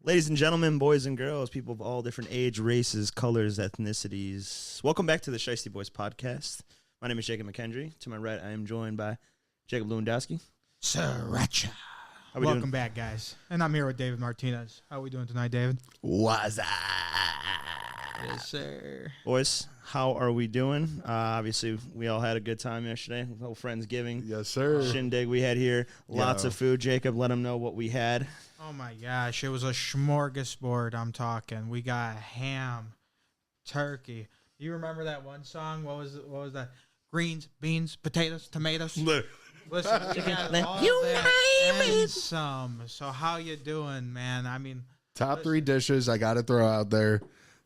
Ladies and gentlemen, boys and girls, people of all different age, races, colors, ethnicities, welcome back to the Chiesty Boys podcast. My name is Jacob McKendry. To my right, I am joined by Jacob Lewandowski. Sriracha. Welcome back, guys. And I'm here with David Martinez. How are we doing tonight, David? What's up? Yes, sir. Boys, how are we doing? Obviously, we all had a good time yesterday. Little Friendsgiving. Yes, sir. Shindig we had here. Lots of food. Jacob, let them know what we had. Oh, my gosh. It was a smorgasbord, I'm talking. We got ham, turkey. You remember that one song? What was that? Greens, beans, potatoes, tomatoes. Listen, we got all that and some. So how you doing, man? I mean, top three dishes I got to throw out there.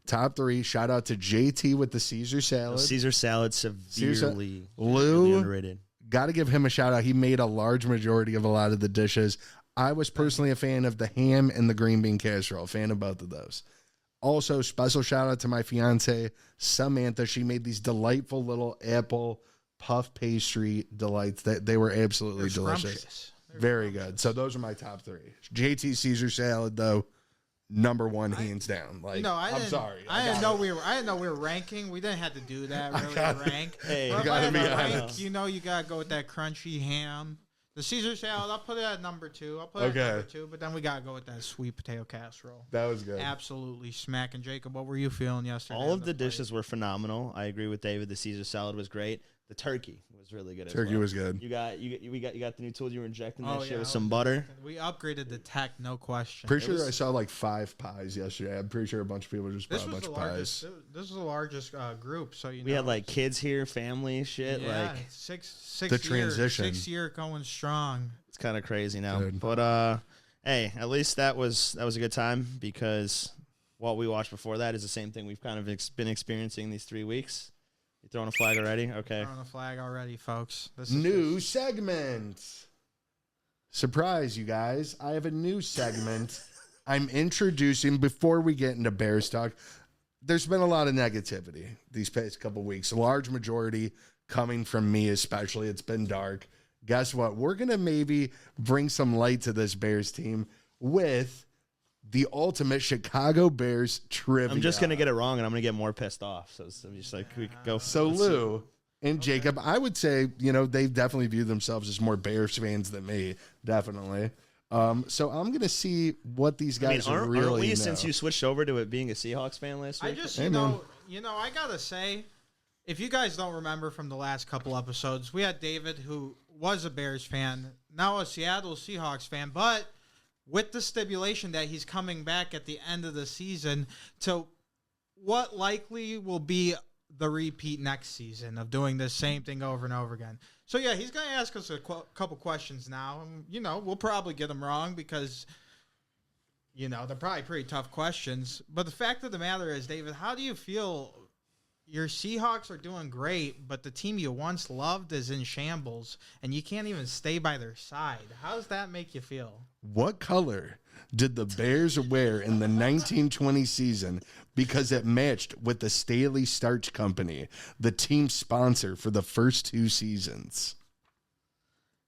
Top three. Shout out to JT with the Caesar salad. Caesar salad severely Lou, underrated. Got to give him a shout out. He made a large majority of a lot of the dishes. I was personally a fan of the ham and the green bean casserole. Fan of both of those. Also, special shout out to my fiance, Samantha. She made these delightful little apple puff pastry delights that they were absolutely delicious. Very good. So those are my top three. JT Caesar salad, though, number one, hands down. Like, I'm sorry. I didn't know we were ranking. We didn't have to do that. Really rank. Hey, you gotta be honest. You know, you gotta go with that crunchy ham. The Caesar salad, I'll put it at number two. But then we gotta go with that sweet potato casserole. That was good. Absolutely smacking. Jacob, what were you feeling yesterday? All of the dishes were phenomenal. I agree with David. The Caesar salad was great. The turkey was really good. Turkey was good. You got the new tools. You were injecting that shit with some butter. We upgraded the tech, no question. Pretty sure I saw like 5 pies yesterday. I'm pretty sure a bunch of people just brought a bunch of pies. This is the largest group, so we had like kids here, family shit. Yeah, like six the transition. 6 year going strong. It's kind of crazy now, Dude. but hey, at least that was a good time because what we watched before that is the same thing we've kind of been experiencing these 3 weeks. You throwing a flag already? Okay. Throwing a flag already, folks. This is New segment. Surprise, you guys. I have a new segment I'm introducing before we get into Bears talk. There's been a lot of negativity these past couple weeks. A large majority coming from me, especially. It's been dark. Guess what? We're going to maybe bring some light to this Bears team with the ultimate Chicago Bears trivia. I'm just going to get it wrong, and I'm going to get more pissed off. So I'm just like, we could go. So Lou and Jacob, I would say, they definitely view themselves as more Bears fans than me. Definitely. So I'm going to see what these guys really aren't we, know. since you switched over to it being a Seahawks fan last week? I just, you know, I got to say, if you guys don't remember from the last couple episodes, we had David, who was a Bears fan, now a Seattle Seahawks fan, but with the stipulation that he's coming back at the end of the season to what likely will be the repeat next season of doing the same thing over and over again. So, yeah, he's going to ask us a couple questions now. And, we'll probably get them wrong because, they're probably pretty tough questions. But the fact of the matter is, David, how do you feel? Your Seahawks are doing great, but the team you once loved is in shambles, and you can't even stay by their side. How does that make you feel? What color did the Bears wear in the 1920 season because it matched with the Staley Starch Company, the team sponsor for the first 2 seasons?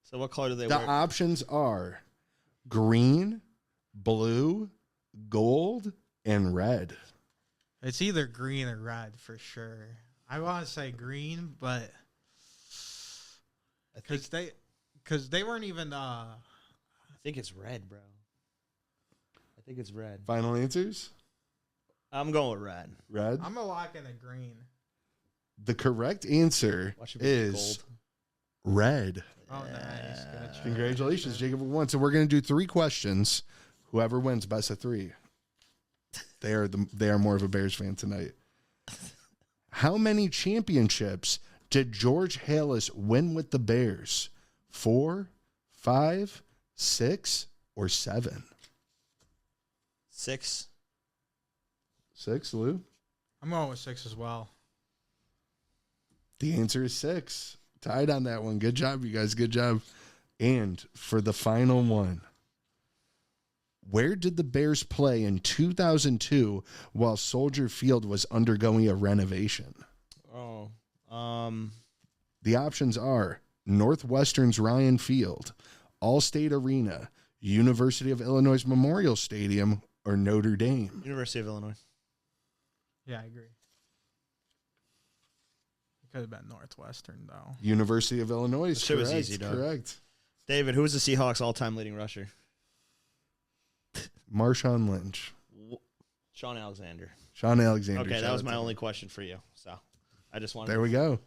So what color do they wear? wear? The options are green, blue, gold, and red. It's either green or red for sure. I want to say green, but because they weren't even. I think it's red, bro. I think it's red. Final answers? I'm going with red. Red? I'm gonna lock in a green. The correct answer is gold. Red. Oh, nice. Gotcha. Congratulations, Jacob won. So we're gonna do 3 questions. Whoever wins, best of 3. They are more of a Bears fan tonight. How many championships did George Halas win with the Bears? 4, 5, 6, or 7? 6. 6, Lou? I'm going with 6 as well. The answer is 6. Tied on that one. Good job, you guys. Good job. And for the final one, where did the Bears play in 2002 while Soldier Field was undergoing a renovation? The options are Northwestern's Ryan Field, Allstate Arena, University of Illinois Memorial Stadium, or Notre Dame? University of Illinois. Yeah, I agree. It could have been Northwestern, though. University of Illinois is Shit correct. was easy, dog. Correct. David, who is the Seahawks all-time leading rusher? Marshawn Lynch. Sean Alexander. Sean Alexander. Okay, Shout that was out my to only him. question for you. So I just wanted There we go.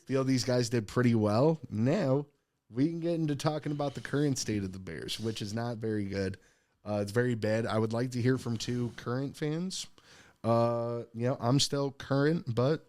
Feel these guys did pretty well. Now we can get into talking about the current state of the Bears, which is not very good. It's very bad. I would like to hear from two current fans. I'm still current, but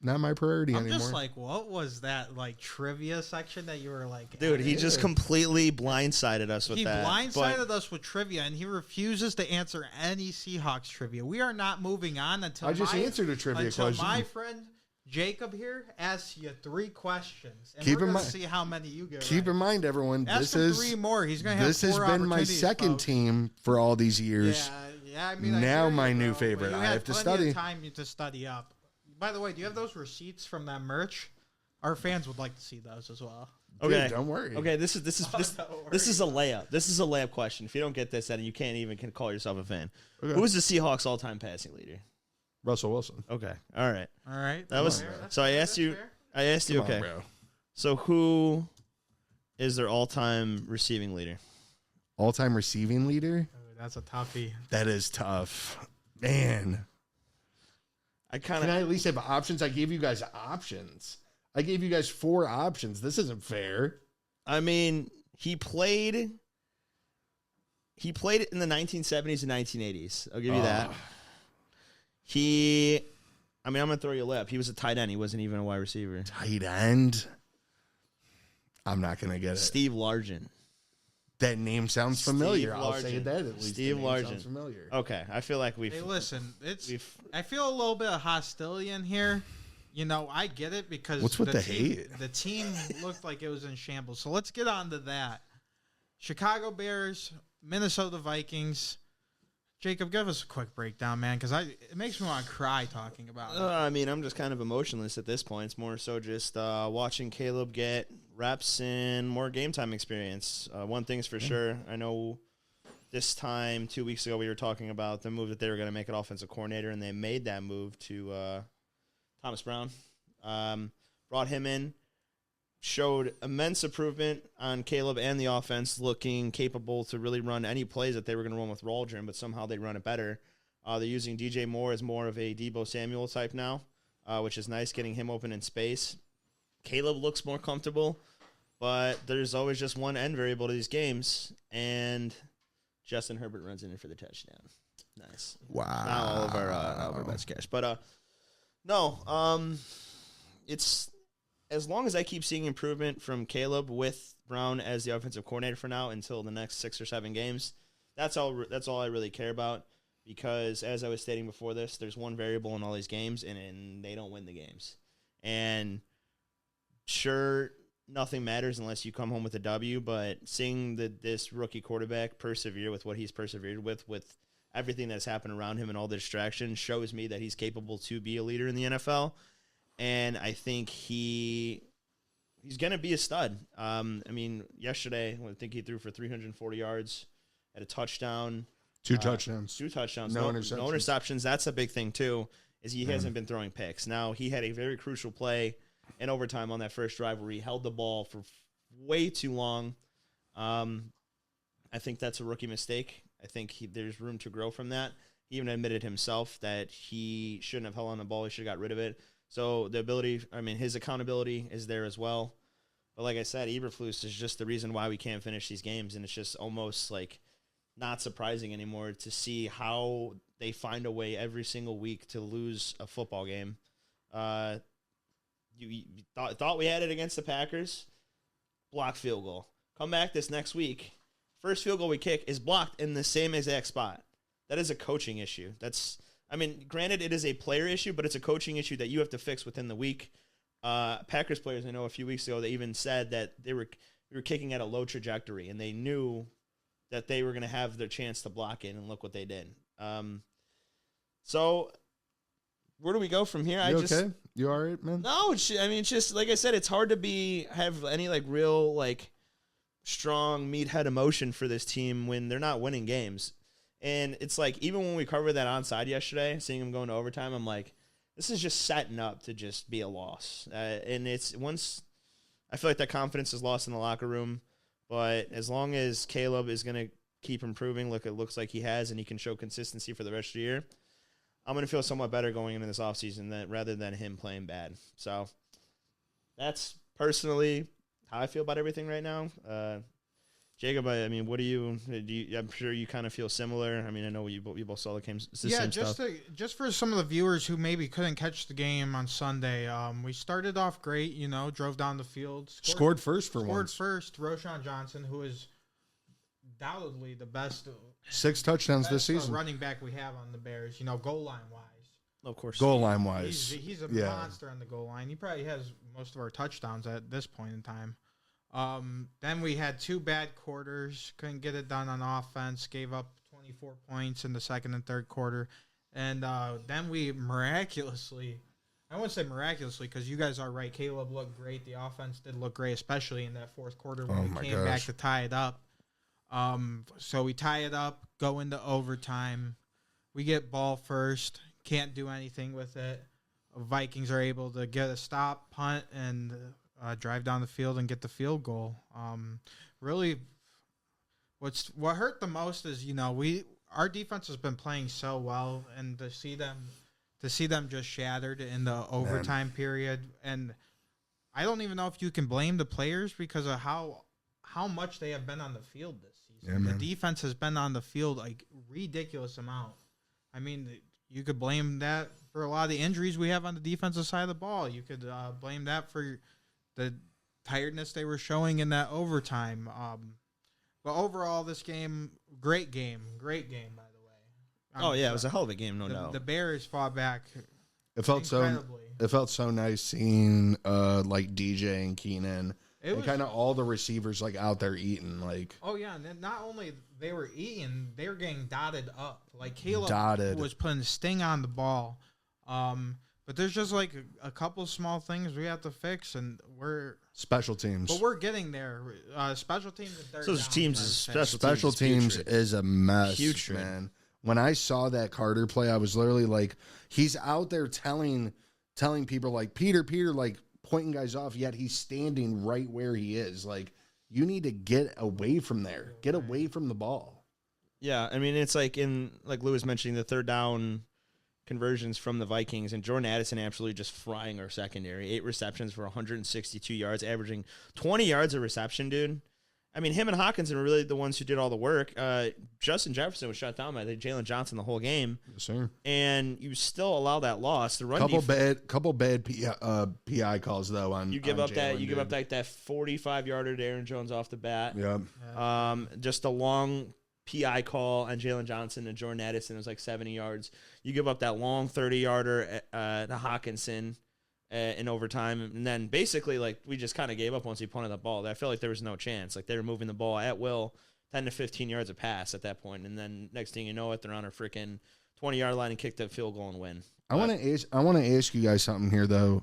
not my priority I'm anymore. just like, what was that like trivia section that you were like? Dude, he adding? just completely blindsided us with He that. blindsided us with trivia, and he refuses to answer any Seahawks trivia. We are not moving on until I just answered a trivia question. My friend Jacob here asks you 3 questions, and Keep we're in going to mind- see how many you get. Keep right. in mind, everyone, Ask this him is 3 more. He's going to have this has 4 been my opportunities, second folks. team for all these years. Yeah. I mean, I Now hear my you, new bro, favorite. but you I had have to plenty study. of time to study up. By the way, do you have those receipts from that merch? Our fans would like to see those as well. Okay, Dude, don't worry. Okay, this is Don't this is a worry. layup. This is a layup question. If you don't get this, then you can't even call yourself a fan. Okay. Who is the Seahawks all-time passing leader? Russell Wilson. Okay, all right. All right. That was Fair. That's so. I fair. asked That's you. fair. I asked you. Come on, Okay, bro. so who is their all-time receiving leader? All-time receiving leader? Ooh, that's a toughie. That is tough. Man. I kind Can I of. at least have options? I gave you guys options. I gave you guys 4 options. This isn't fair. I mean, he played in the 1970s and 1980s. I'll give you that. I'm gonna throw you a lip. He was a tight end. He wasn't even a wide receiver. Tight end. I'm not going to get it. Steve Largent. That name sounds familiar. Steve I'll say Largent. that at least. Steve The name Largent. sounds familiar. Okay, I feel like Hey, listen. we've I feel a little bit of hostility in here. You know, I get it because What's with the team, hate? The team looked like it was in shambles. So let's get on to that. Chicago Bears, Minnesota Vikings. Jacob, give us a quick breakdown, man, because it makes me want to cry talking about it. I mean, I'm just kind of emotionless at this point. It's more so just watching Caleb get reps and more game time experience. One thing's for sure. I know this time 2 weeks ago we were talking about the move that they were going to make an offensive coordinator, and they made that move to Thomas Brown. Brought him in, showed immense improvement on Caleb and the offense, looking capable to really run any plays that they were going to run with Waldron, but somehow they run it better. They're using DJ Moore as more of a Deebo Samuel type now, which is nice, getting him open in space. Caleb looks more comfortable, but there's always just one end variable to these games, and Justin Herbert runs in for the touchdown. Nice. Wow. Now all of our bets cash. But it's as long as I keep seeing improvement from Caleb with Brown as the offensive coordinator for now until the next 6 or 7 games, that's all I really care about. Because as I was stating before this, there's one variable in all these games, and they don't win the games. And sure, nothing matters unless you come home with a W, but seeing this rookie quarterback persevere with what he's persevered with everything that's happened around him and all the distractions, shows me that he's capable to be a leader in the NFL. And I think he's going to be a stud. I mean, yesterday, I think he threw for 340 yards, had a touchdown. 2 touchdowns. 2 touchdowns. No No interceptions. interceptions. That's a big thing, too, is he hasn't been throwing picks. Now, he had a very crucial play in overtime on that first drive where he held the ball for way too long. I think that's a rookie mistake. I think there's room to grow from that. He even admitted himself that he shouldn't have held on the ball. He should have got rid of it. So his accountability is there as well. But like I said, Eberflus is just the reason why we can't finish these games, and it's just almost like not surprising anymore to see how they find a way every single week to lose a football game. You thought we had it against the Packers, block field goal. Come back this next week, first field goal we kick is blocked in the same exact spot. That is a coaching issue. Granted, it is a player issue, but it's a coaching issue that you have to fix within the week. Packers players, I know a few weeks ago, they even said that we were kicking at a low trajectory, and they knew that they were going to have their chance to block it, and look what they did. So where do we go from here? You okay? You all right, man? No, it's just like I said, it's hard to have any real strong meathead emotion for this team when they're not winning games. And it's like, even when we covered that onside yesterday, seeing him going to overtime, I'm like, this is just setting up to just be a loss. And it's once I feel like that confidence is lost in the locker room. But as long as Caleb is going to keep improving, it looks like he has, and he can show consistency for the rest of the year, I'm going to feel somewhat better going into this offseason rather than him playing bad. So that's personally how I feel about everything right now. Jacob, I mean, what do you? I'm sure you kind of feel similar. I mean, I know you both saw the games. Yeah, just for some of the viewers who maybe couldn't catch the game on Sunday, we started off great. Drove down the field, scored first for once. Scored first, Roschon Johnson, who is undoubtedly the best 6 touchdowns this season running back we have on the Bears. Goal line wise. Of course, goal line wise, he's a monster on the goal line. He probably has most of our touchdowns at this point in time. Then we had 2 bad quarters, couldn't get it done on offense, gave up 24 points in the second and third quarter. And then we miraculously, I wouldn't say miraculously because you guys are right, Caleb looked great. The offense did look great, especially in that fourth quarter when we came back to tie it up. So we tie it up, go into overtime. We get ball first, can't do anything with it. Vikings are able to get a stop, punt, and drive down the field and get the field goal. Really, what hurt the most is our defense has been playing so well, and to see them just shattered in the overtime period. And I don't even know if you can blame the players because of how much they have been on the field this season. The defense has been on the field like ridiculous amount. I mean, you could blame that for a lot of the injuries we have on the defensive side of the ball. You could blame that for the tiredness they were showing in that overtime. But overall, this game, great game, by the way. It was a hell of a game, no doubt. The Bears fought back. It felt so nice seeing like DJ and Keenan and kind of all the receivers like out there eating Oh yeah, and then not only they were eating, they were getting dotted up. Like Caleb was putting sting on the ball. But there's just a couple small things we have to fix, and we're special teams. But we're getting there. Special teams and third down. Special teams is a mess, man. When I saw that Carter play, I was literally like, he's out there telling people like Peter, like pointing guys off, yet he's standing right where he is. Like, you need to get away from there, get away from the ball. Yeah, I mean, it's like Lou was mentioning the third down conversions from the Vikings, and Jordan Addison absolutely just frying our secondary. 8 receptions for 162 yards, averaging 20 yards a reception, dude. I mean, him and Hawkinson were really the ones who did all the work. Justin Jefferson was shut down by Jalen Johnson the whole game. Yes, sir. And you still allow that loss. The run couple bad PI calls though on you give up that 45-yarder to Aaron Jones off the bat. Yeah. Just a long PI call on Jalen Johnson and Jordan Addison. It was like 70 yards. You give up that long 30-yarder to Hawkinson in overtime, and then basically we just kind of gave up once he punted the ball. I felt like there was no chance. Like they were moving the ball at will, 10 to 15 yards a pass at that point, and then next thing you know it, they're on a freaking 20-yard line and kick the field goal and win. I want to ask you guys something here though.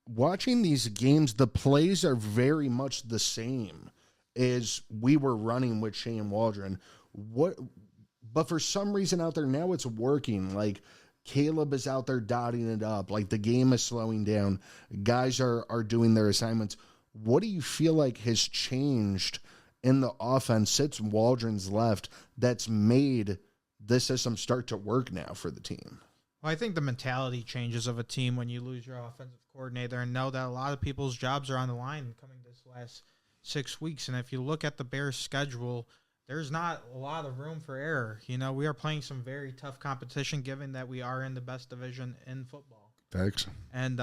Watching these games, the plays are very much the same as we were running with Shane Waldron. But for some reason out there now it's working. Like Caleb is out there dotting it up. Like the game is slowing down. Guys are doing their assignments. What do you feel like has changed in the offense since Waldron's left that's made this system start to work now for the team? Well, I think the mentality changes of a team when you lose your offensive coordinator and know that a lot of people's jobs are on the line coming this last 6 weeks. And if you look at the Bears' schedule, there's not a lot of room for error. We are playing some very tough competition given that we are in the best division in football. Thanks. And,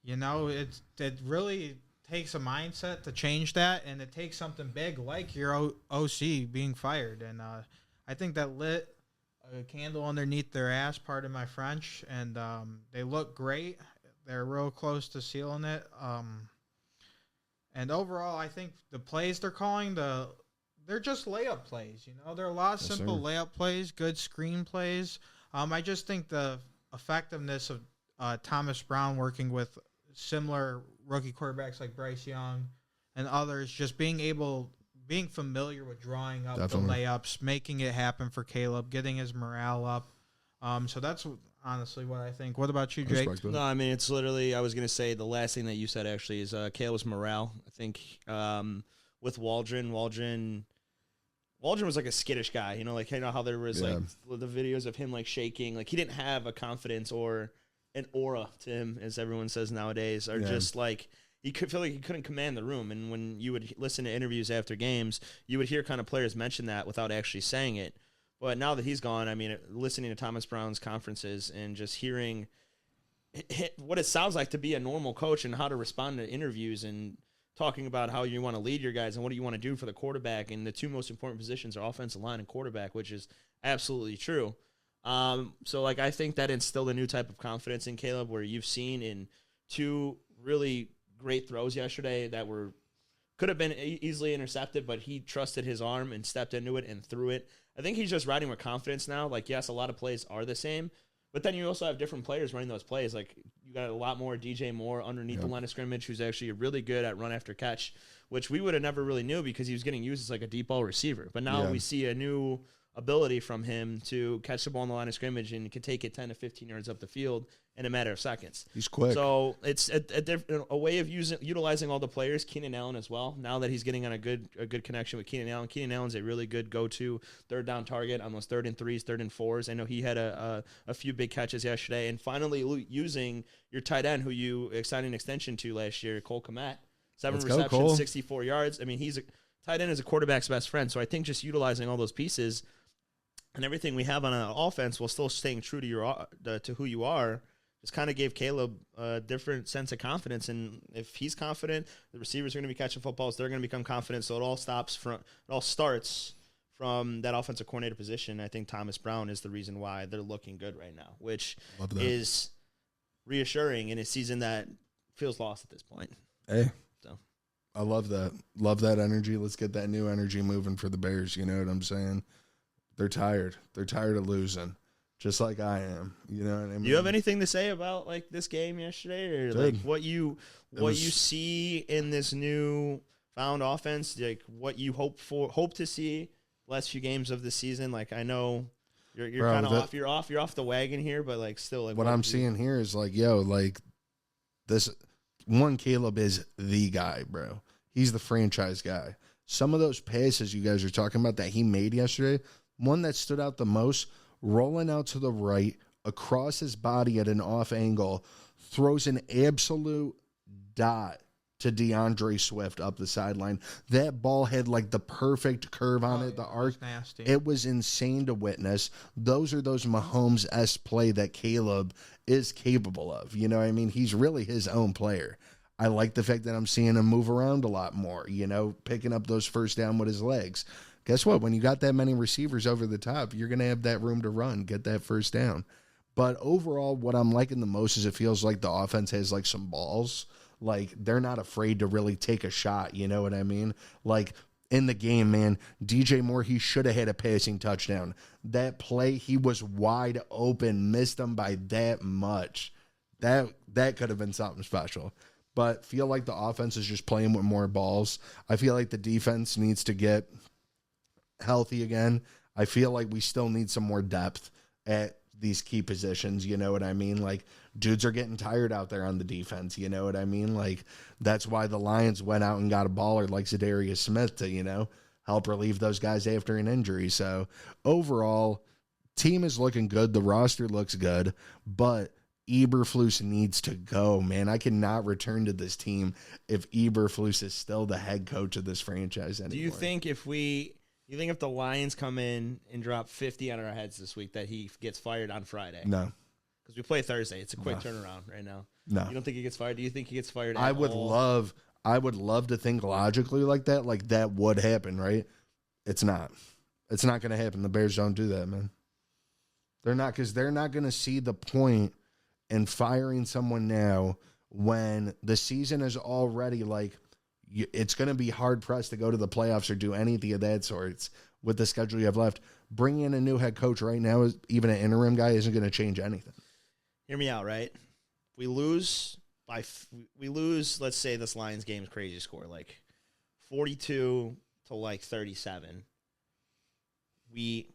it really takes a mindset to change that, and it takes something big like your OC being fired. And I think that lit a candle underneath their ass, pardon my French, and they look great. They're real close to sealing it. And overall, I think the plays they're calling, they're just layup plays. There are a lot of simple layup plays, good screen plays. I just think the effectiveness of Thomas Brown working with similar rookie quarterbacks like Bryce Young and others, just being being familiar with drawing up Definitely. the layups, making it happen for Caleb, getting his morale up. So that's honestly what I think. What about you, Jake? Respect that. No, I mean, it's literally, I was going to say the last thing that you said actually is Caleb's morale. I think with Waldron was like a skittish guy, you know how there was like the videos of him like shaking, like he didn't have a confidence or an aura to him, as everyone says nowadays, or just like he could feel like he couldn't command the room. And when you would listen to interviews after games, you would hear kind of players mention that without actually saying it. But now that he's gone, I mean, listening to Thomas Brown's conferences and just hearing what it sounds like to be a normal coach and how to respond to interviews and talking about how you want to lead your guys and what do you want to do for the quarterback. And the two most important positions are offensive line and quarterback, which is absolutely true. So, like, I think that instilled a new type of confidence in Caleb where you've seen in two really great throws yesterday that could have been easily intercepted, but he trusted his arm and stepped into it and threw it. I think he's just riding with confidence now. Like, yes, a lot of plays are the same, but then you also have different players running those plays. Like, you got a lot more DJ Moore underneath the line of scrimmage, who's actually really good at run after catch, which we would have never really knew because he was getting used as like a deep ball receiver. But now we see a new ability from him to catch the ball on the line of scrimmage and can take it 10 to 15 yards up the field in a matter of seconds. He's quick. So it's a way of utilizing all the players. Keenan Allen as well. Now that he's getting on a good connection with Keenan Allen. Keenan Allen's a really good go-to third down target on those 3rd and 3s, 3rd and 4s. I know he had a few big catches yesterday. And finally using your tight end who you signed an extension to last year, Cole Kmet. 7 receptions, Cole. 64 yards. I mean, tight end is a quarterback's best friend. So I think just utilizing all those pieces and everything we have on an offense while still staying true to who you are, just kind of gave Caleb a different sense of confidence. And if he's confident, the receivers are going to be catching footballs. They're going to become confident. So it all starts from that offensive coordinator position. I think Thomas Brown is the reason why they're looking good right now, which is reassuring in a season that feels lost at this point. Hey, so I love that. Love that energy. Let's get that new energy moving for the Bears. You know what I'm saying? They're tired. They're tired of losing, just like I am. You know what I mean? Do you have anything to say about like this game yesterday, or like what you see in this new found offense? Like what you hope to see last few games of the season? Like I know you're kind of off. You're off the wagon here, but like still, like what I'm seeing here is like, like this one. Caleb is the guy, bro. He's the franchise guy. Some of those passes you guys are talking about that he made yesterday. One that stood out the most, rolling out to the right, across his body at an off angle, throws an absolute dot to DeAndre Swift up the sideline. That ball had like the perfect curve on it, the arc. Nasty. It was insane to witness. Those are those Mahomes-esque play that Caleb is capable of. You know what I mean? He's really his own player. I like the fact that I'm seeing him move around a lot more, picking up those first down with his legs. Guess what? When you got that many receivers over the top, you're going to have that room to run, get that first down. But overall, what I'm liking the most is it feels like the offense has like some balls. Like they're not afraid to really take a shot. You know what I mean? Like in the game, man, DJ Moore, he should have had a passing touchdown. That play, he was wide open, missed him by that much. That could have been something special. But feel like the offense is just playing with more balls. I feel like the defense needs to get healthy again. I feel like we still need some more depth at these key positions. You know what I mean? Like dudes are getting tired out there on the defense. You know what I mean? Like that's why the Lions went out and got a baller like Zadarius Smith to, help relieve those guys after an injury. So overall, team is looking good. The roster looks good, but Eberflus needs to go, man. I cannot return to this team if Eberflus is still the head coach of this franchise anymore. Do you think if the Lions come in and drop 50 on our heads this week that he gets fired on Friday? No. Because we play Thursday. It's a quick turnaround right now. No. You don't think he gets fired? Do you think he gets fired I would love to think logically like that would happen, right? It's not. It's not going to happen. The Bears don't do that, man. They're not, because they're not going to see the point in firing someone now when the season is already like, it's going to be hard pressed to go to the playoffs or do anything of that sorts with the schedule you have left. Bringing in a new head coach right now, even an interim guy, isn't going to change anything. Hear me out, right? We lose, let's say this Lions game's crazy score, like 42 to like 37. We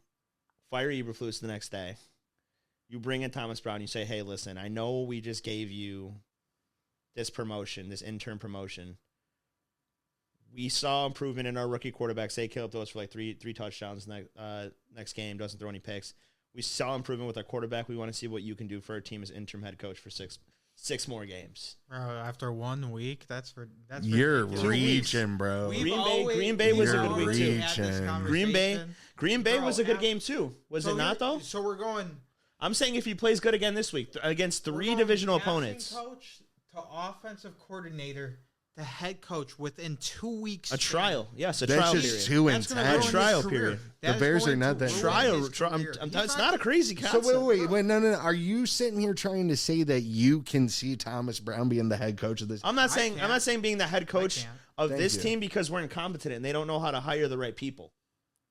fire Eberflus the next day. You bring in Thomas Brown. You say, hey, listen, I know we just gave you this promotion, this intern promotion. We saw improvement in our rookie quarterback. Say Caleb throws for like three touchdowns next game, doesn't throw any picks. We saw improvement with our quarterback. We want to see what you can do for our team as interim head coach for six more games. After 1 week, that's You're ridiculous. reaching, bro. Green Bay was a good week too. Green Bay was a good game too. Was it not though? So we're going. I'm saying if he plays good again this week against three divisional opponents. Coach to offensive coordinator to head coach within 2 weeks. A trial. Yes, a That's trial just period. too That's gonna intense. ruin Trial his career. period. The That is Bears going are not to that ruin Trial. his career. It's not a crazy So concept. wait, no. Are you sitting here trying to say that you can see Thomas Brown being the head coach of this? I'm not saying being the head coach can't. of Thank this you. team because we're incompetent and they don't know how to hire the right people.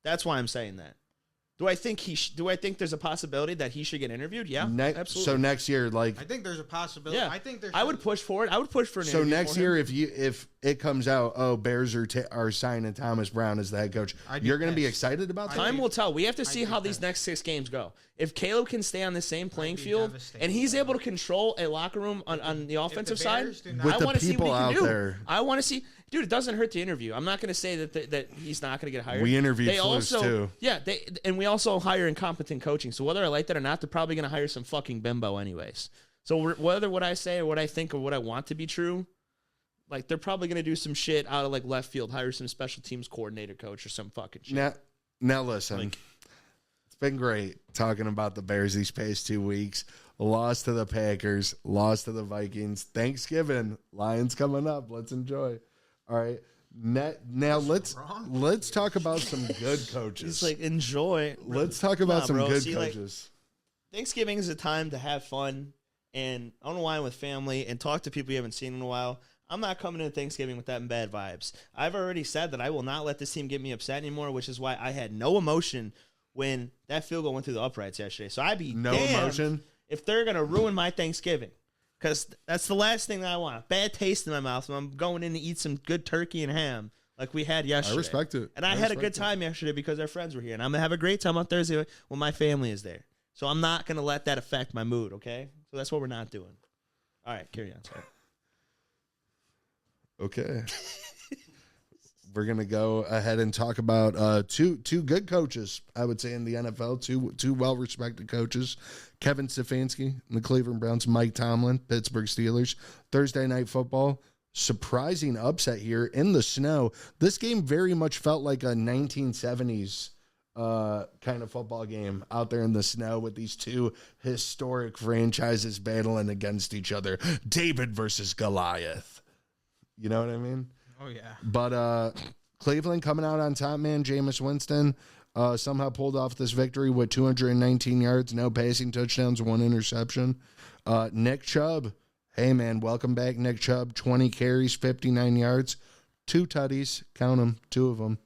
That's why I'm saying that. Do I think there's a possibility that he should get interviewed? Yeah, absolutely. So next year, like, I think there's a possibility. Yeah, I think there's. I would push for it. I would push for an so interview next for year, him. if it comes out, oh, Bears are signing Thomas Brown as the head coach, I'd be you're going to be pissed. excited about that? Time will tell. We have to see be how these pissed. next 6 games go. If Caleb can stay on the same playing be field devastated. and he's able to control a locker room on the offensive side, Bears do not- With I the want to see what he people can out do. there. I want to see, dude. It doesn't hurt to interview. I'm not going to say that he's not going to get hired. We interviewed They Flus, also, too. yeah. And we also hire incompetent coaching. So whether I like that or not, they're probably going to hire some fucking bimbo anyways. So whether what I say or what I think or what I want to be true, like they're probably going to do some shit out of like left field, hire some special teams coordinator coach or some fucking shit. Now listen, Like- it's been great talking about the Bears these past 2 weeks. Lost to the Packers, lost to the Vikings. Thanksgiving, Lions coming up. Let's enjoy. All right. Now let's talk about some good coaches. It's like enjoy. Let's talk about Nah, some bro. good See, like, coaches. Thanksgiving is a time to have fun and unwind with family and talk to people you haven't seen in a while. I'm not coming into Thanksgiving with that bad vibes. I've already said that I will not let this team get me upset anymore, which is why I had no emotion when that field goal went through the uprights yesterday. So I'd be No damned emotion? if they're going to ruin my Thanksgiving. Because that's the last thing that I want. Bad taste in my mouth when I'm going in to eat some good turkey and ham like we had yesterday. I respect it. And I had a good time yesterday because our friends were here. And I'm going to have a great time on Thursday when my family is there. So I'm not going to let that affect my mood, okay? So that's what we're not doing. All right, carry on. Sorry. Okay. We're gonna go ahead and talk about two good coaches, I would say, in the NFL. Two well respected coaches, Kevin Stefanski, the Cleveland Browns, Mike Tomlin, Pittsburgh Steelers. Thursday Night Football, surprising upset here in the snow. This game very much felt like a 1970s kind of football game out there in the snow with these two historic franchises battling against each other. David versus Goliath. You know what I mean? Oh yeah. But Cleveland coming out on top, man. Jameis Winston somehow pulled off this victory with 219 yards, no passing touchdowns, 1 interception. Nick Chubb, hey, man, welcome back, Nick Chubb. 20 carries, 59 yards, 2 tutties, count them, 2 of them.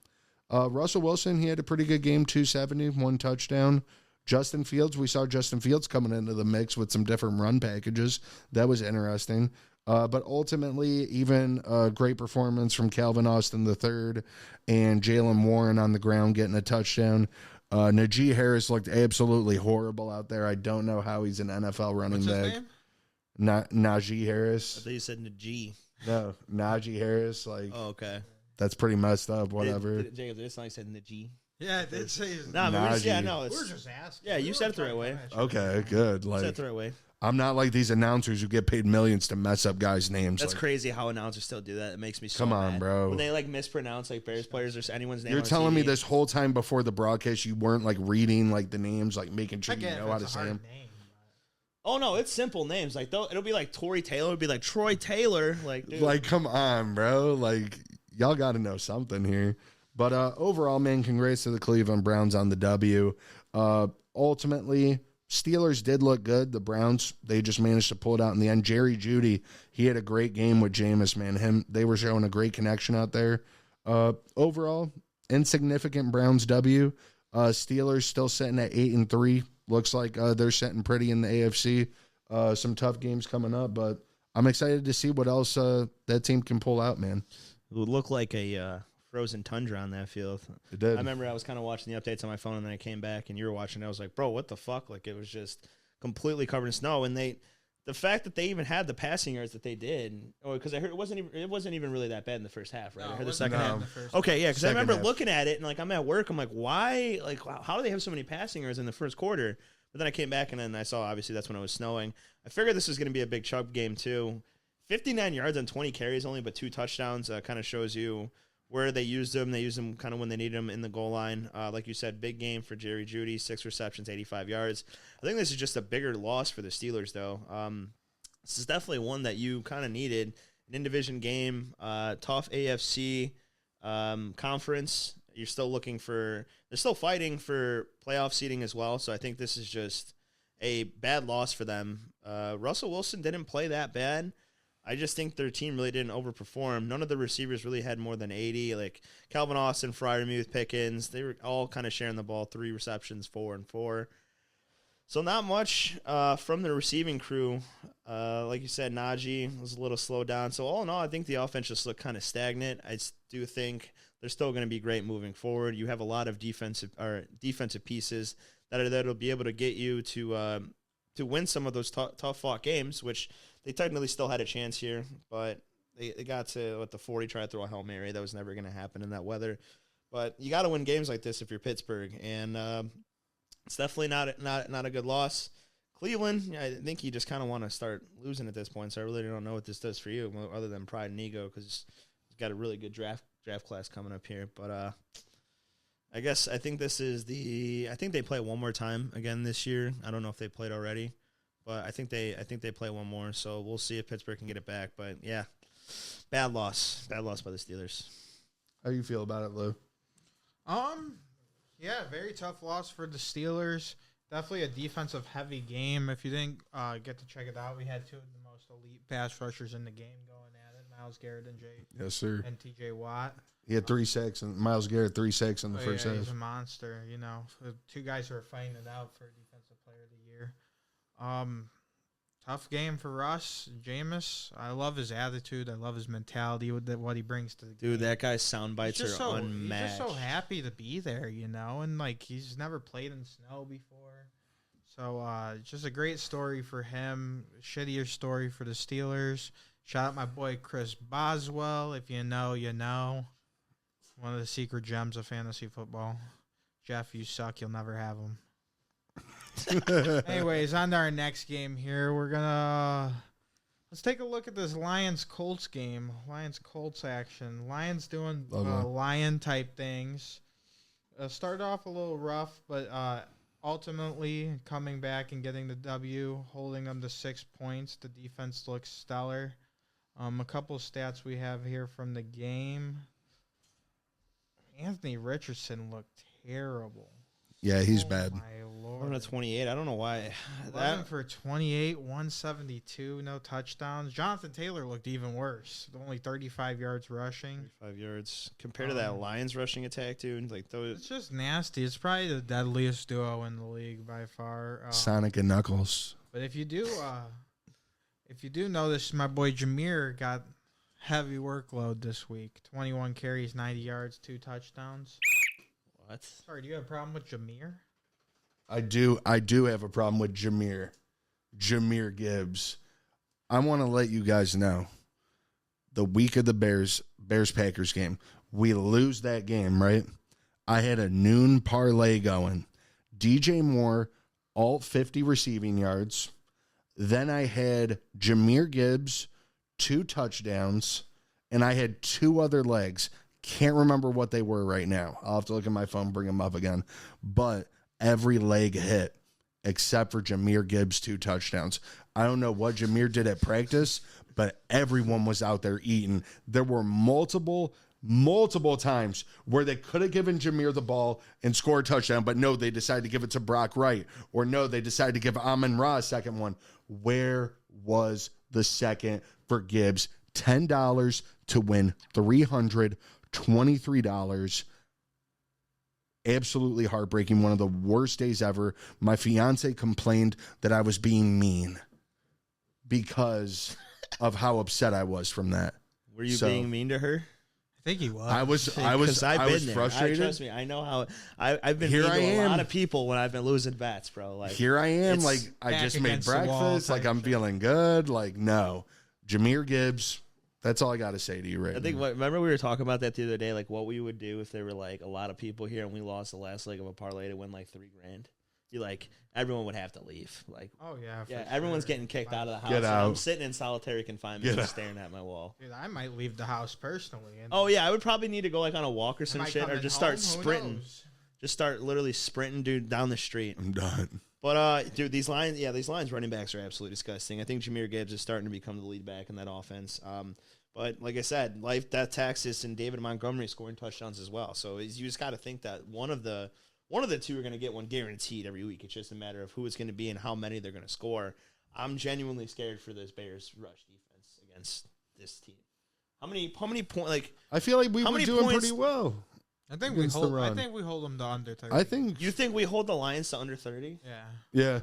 Russell Wilson, he had a pretty good game, 270, 1 touchdown. Justin Fields, we saw Justin Fields coming into the mix with some different run packages. That was interesting. But ultimately, even a great performance from Calvin Austin III and Jalen Warren on the ground getting a touchdown. Najee Harris looked absolutely horrible out there. I don't know how he's an NFL running What's his back. name? Najee I Harris. thought you said Najee. No, Najee Harris. Like, Oh, okay. that's pretty messed up. Whatever. Jacob, did it sound like you said Najee? Yeah, it did say his Nah, I mean, Najee. no, We're it's, just asking. yeah, you We said weren't it the right trying to way. come at you. Okay, good. you said it Like, the right way. I'm not like these announcers who get paid millions to mess up guys' names. That's Like, crazy how announcers still do that. It makes me so Come on, mad. bro. When they like mispronounce like Bears players or anyone's name. You're on telling me TV. this whole time before the broadcast you weren't like reading like the names, like making sure I you get know how to say them. Oh no, it's simple names. Like it'll be like Tory Taylor, it'll be like Troy Taylor. Like, dude. Like, come on, bro. Like, y'all got to know something here. But overall, man, congrats to the Cleveland Browns on the W. Ultimately, Steelers did look good. The Browns, they just managed to pull it out in the end. Jerry Jeudy, he had a great game with Jameis, man. They were showing a great connection out there. Overall, insignificant Browns W. Steelers still sitting at 8-3. Looks like they're sitting pretty in the AFC. Some tough games coming up, but I'm excited to see what else that team can pull out, man. It would look like a frozen tundra on that field. It did. I remember I was kind of watching the updates on my phone, and then I came back, and you were watching. I was like, bro, what the fuck? Like, it was just completely covered in snow. And the fact that they even had the passing yards that they did, because I heard it wasn't even really that bad in the first half, right? No, I heard it the wasn't second bad half. in the first Okay, yeah, because I remember half. looking at it, and like I'm at work, I'm like, why? Like, how do they have so many passing yards in the first quarter? But then I came back, and then I saw, obviously, that's when it was snowing. I figured this was going to be a big chub game, too. 59 yards on 20 carries only, but 2 touchdowns kind of shows you where they used them. They used them kind of when they needed them in the goal line. Like you said, big game for Jerry Jeudy, 6 receptions, 85 yards. I think this is just a bigger loss for the Steelers, though. This is definitely one that you kind of needed. An in-division game, tough AFC conference. You're still they're still fighting for playoff seeding as well, so I think this is just a bad loss for them. Russell Wilson didn't play that bad. I just think their team really didn't overperform. None of the receivers really had more than 80. Like Calvin Austin, Freiermuth, Pickens, they were all kind of sharing the ball, 3 receptions, 4 and 4. So not much from the receiving crew. Like you said, Najee was a little slowed down. So all in all, I think the offense just looked kind of stagnant. I do think they're still going to be great moving forward. You have a lot of defensive pieces that'll be able to get you to win some of those tough fought games, which they technically still had a chance here, but they got to the 40, try to throw a Hail Mary. That was never going to happen in that weather. But you got to win games like this if you're Pittsburgh, and it's definitely not a good loss. Cleveland, I think you just kind of want to start losing at this point, so I really don't know what this does for you other than pride and ego, because you've got a really good draft class coming up here. But I think this is I think they play one more time again this year. I don't know if they played already, but I think they play one more. So we'll see if Pittsburgh can get it back. But yeah, bad loss by the Steelers. How you feel about it, Lou? Yeah, very tough loss for the Steelers. Definitely a defensive heavy game. If you didn't get to check it out, we had 2 of the most elite pass rushers in the game going at it, Myles Garrett and Yes, sir. and TJ Watt. He had 3 sacks, and Myles Garrett 3 sacks in the first half. He's a monster, you know. 2 guys who are fighting it out for Defensive Player of the Year. Tough game for Russ. Jameis, I love his attitude. I love his mentality, what he brings to the game. Dude, that guy's sound bites are unmatched. He's just so happy to be there, you know, and like he's never played in snow before. So just a great story for him. Shittier story for the Steelers. Shout out my boy Chris Boswell. If you know, you know. One of the secret gems of fantasy football. Jeff, you suck. You'll never have him. Anyways, on to our next game here. Let's take a look at this Lions-Colts game. Lions-Colts action. Lions doing Lion-type things. Started off a little rough, but ultimately coming back and getting the W, holding them to 6 points. The defense looks stellar. A couple of stats we have here from the game. Anthony Richardson looked terrible. Yeah, he's bad. My Lord. 128. I don't know why. 11 for 28, 172, no touchdowns. Jonathan Taylor looked even worse. Only 35 yards rushing. 35 yards. Compared to that Lions rushing attack, dude. Like those. It's just nasty. It's probably the deadliest duo in the league by far. Sonic and Knuckles. But if you do notice, my boy Jameer got heavy workload this week. 21 carries, 90 yards, 2 touchdowns. What? Sorry, do you have a problem with Jameer? I do have a problem with Jameer Gibbs. I want to let you guys know, the week of the Bears-Packers game, we lose that game, right? I had a noon parlay going. DJ Moore, all 50 receiving yards. Then I had Jameer Gibbs, 2 touchdowns, and I had 2 other legs. Can't remember what they were right now. I'll have to look at my phone, bring them up again. But every leg hit except for Jameer Gibbs' 2 touchdowns. I don't know what Jameer did at practice, but everyone was out there eating. There were multiple times where they could have given Jameer the ball and scored a touchdown, but no, they decided to give it to Brock Wright. Or no, they decided to give Amon-Ra a second one. Where was the second for Gibbs? $10 to win $323. Absolutely heartbreaking. One of the worst days ever. My fiance complained that I was being mean because of how upset I was from that. Were you being mean to her? I think he was. I was there. frustrated. Trust me, I know how. I've been Here mean I to a am. lot of people when I've been losing bets, bro. Like Here I am, it's like I back just made against the wall breakfast, like type I'm shit. feeling good. Like no, Jahmyr Gibbs. That's all I got to say to you right I think. now. Remember we were talking about that the other day, like what we would do if there were like a lot of people here and we lost the last leg of a parlay to win like $3,000. You like everyone would have to leave. Like Oh yeah. yeah, for everyone's sure. getting kicked out of the house. Get and I'm out. sitting in solitary confinement, Get just out. staring at my wall. Dude, I might leave the house personally. And Oh yeah, I would probably need to go like on a walk or am some I shit, or coming just home? start Who sprinting. knows? Just start literally sprinting, dude, down the street. I'm done. But dude, these Lions running backs are absolutely disgusting. I think Jahmyr Gibbs is starting to become the lead back in that offense. But like I said, Death, Texas, and David Montgomery scoring touchdowns as well. So you just got to think that one of the two are going to get one guaranteed every week. It's just a matter of who it's going to be and how many they're going to score. I'm genuinely scared for this Bears rush defense against this team. How many points? Like I feel like we How were many doing points- pretty well. I think we Against the hold. I run. think we hold them to under 30. I think. you think we hold the Lions to under 30? Yeah. Yeah.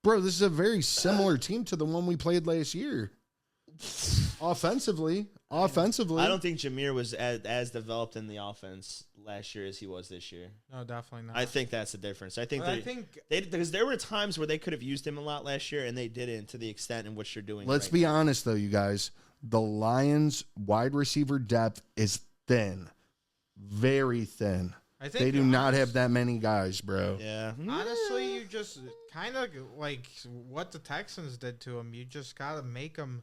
Bro, this is a very similar team to the one we played last year. Offensively. I don't think Jahmyr was as developed in the offense last year as he was this year. No, definitely not. I think that's the difference. I think But I think because there were times where they could have used him a lot last year, and they didn't to the extent in which they're doing. Let's right be now. honest, though, you guys. The Lions' wide receiver depth is thin. Very thin. I think They do not have that many guys, bro. Yeah. Honestly, you just kind of like what the Texans did to him. You just gotta make them.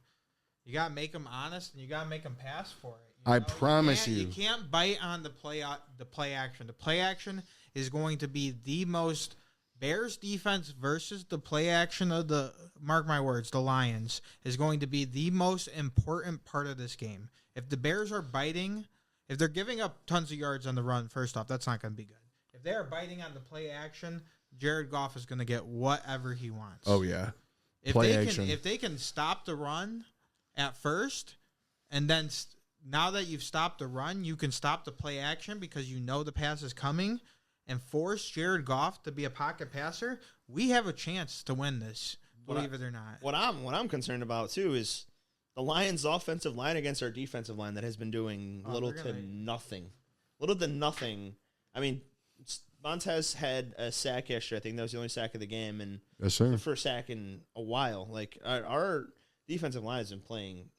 You gotta make them honest, and you gotta make them pass for it. I promise You you. can't bite on the play action. The play action is going to be the most. Bears defense versus the play action of the, mark my words, the Lions is going to be the most important part of this game. If the Bears are biting, if they're giving up tons of yards on the run, first off, that's not going to be good. If they are biting on the play action, Jared Goff is going to get whatever he wants. Oh, yeah. If play they action. can, if they can stop the run at first, and then now that you've stopped the run, you can stop the play action because you know the pass is coming, and force Jared Goff to be a pocket passer. We have a chance to win this, believe it or not. What I'm concerned about too is the Lions' offensive line against our defensive line that has been doing little to nothing. I mean, Montez had a sack yesterday. I think that was the only sack of the game, and Yes, sir. the first sack in a while. Like our defensive line has been playing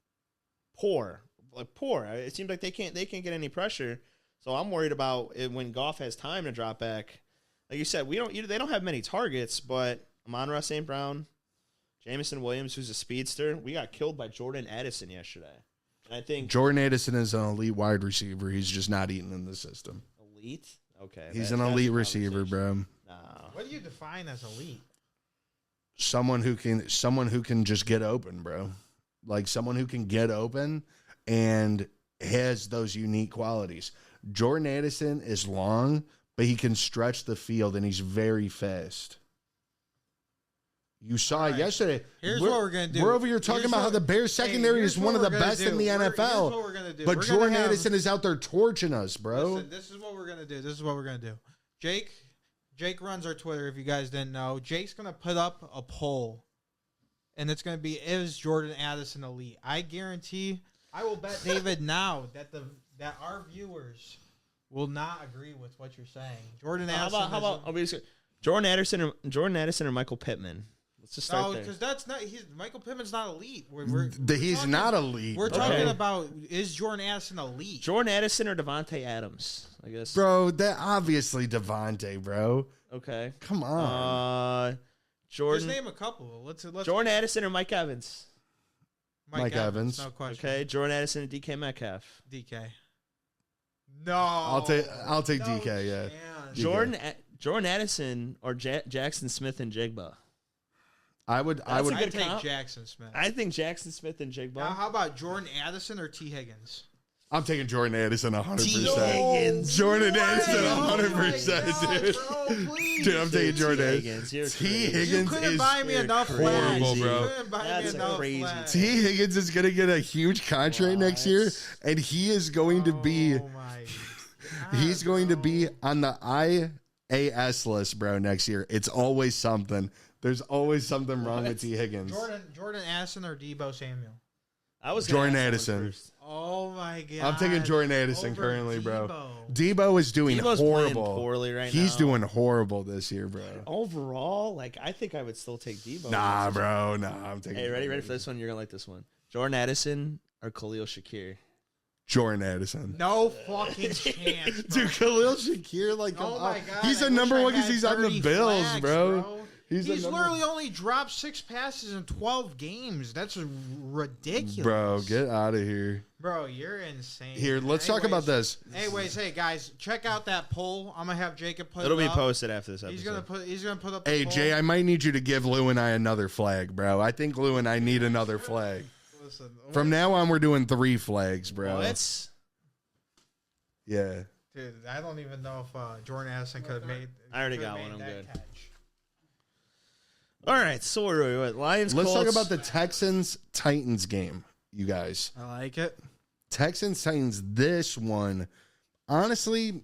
poor. It seems like they can't get any pressure. So I'm worried about it when Goff has time to drop back. Like you said, they don't have many targets, but Amon-Ra St. Brown, Jamison Williams, who's a speedster, we got killed by Jordan Addison yesterday. And I think Jordan Addison is an elite wide receiver. He's just not eating in the system. elite. Okay, He's that's an elite the receiver, conversation. bro. No. What do you define as elite? Someone who can just get open, bro. Like someone who can get open and has those unique qualities. Jordan Addison is long, but he can stretch the field and he's very fast. You saw it yesterday. Here's what we're going to do. We're over here talking about how the Bears secondary is one of the best in the Here's NFL. what we're going to do. But Jordan Addison is out there torching us, bro. Listen, this is what we're going to do. Jake runs our Twitter, if you guys didn't know. Jake's going to put up a poll, and it's going to be, is Jordan Addison elite? I guarantee, I will bet David now that our viewers will not agree with what you're saying. Jordan Addison. How about Jordan Addison or Michael Pittman? Let's just start no, there. because that's not. Michael Pittman's not elite. He's talking, not elite. We're bro. talking about, is Jordan Addison elite? Jordan Addison or Devontae Adams, I guess. Bro, that obviously Devontae, bro. Okay. Come on. Jordan. Just name a couple. Let's Jordan Addison or Mike Evans? Mike Evans. No question. Okay. Jordan Addison and DK Metcalf. DK. No. I'll take DK, yeah. chance. Jordan Addison or Jackson Smith and Jigba. I would That's a I'd good take count. Jackson Smith. I think Jackson Smith and Jigba. Now, how about Jordan Addison or T. Higgins? I'm taking Jordan Addison 100%. Higgins. Jordan Addison 100%, dude. Dude, I'm taking Jordan Addison. Higgins. You're T. crazy. You Higgins couldn't is buy me enough horrible, flags. bro. You couldn't buy That's me a enough crazy flags. T. Higgins is going to get a huge contract next year, and he is going to be Oh my God, he's going to be bro. on the IAS list, bro, next year. It's always something. There's always something wrong with T. Higgins. Jordan Addison or Debo Samuel? I was gonna Jordan ask Addison. first. Oh my god! I'm taking Jordan Addison Over currently, bro. Debo. Debo is doing Debo's playing horrible. poorly right now. He's doing horrible this year, bro. Overall, like I think I would still take Debo. Nah, bro. Nah, I'm taking. Hey, ready for this one? You're gonna like this one. Jordan Addison or Khalil Shakir? Jordan Addison. No fucking chance, bro. Dude, Khalil Shakir, like, Oh my god! he's I a wish number I one because had he's on the 30 Bills, flags, bro. He's literally only dropped 6 passes in 12 games. That's ridiculous. Bro, get out of here. Bro, you're insane. Here, let's talk about this. Anyways, hey guys, check out that poll. I'm gonna have Jacob put It'll it be up. posted after this episode. He's gonna put up. The Hey, poll. Jay, I might need you to give Lou and I another flag, bro. I think Lou and I need another flag. Listen, From now on, we're doing 3 flags, bro. What? Yeah. dude, I don't even know if Jordan Addison could have made. I already could've got made one. I'm that good. catch. All right, so where are we at? Lions. Let's Colts. talk about the Texans-Titans game, you guys. I like it. Texans-Titans, this one, honestly,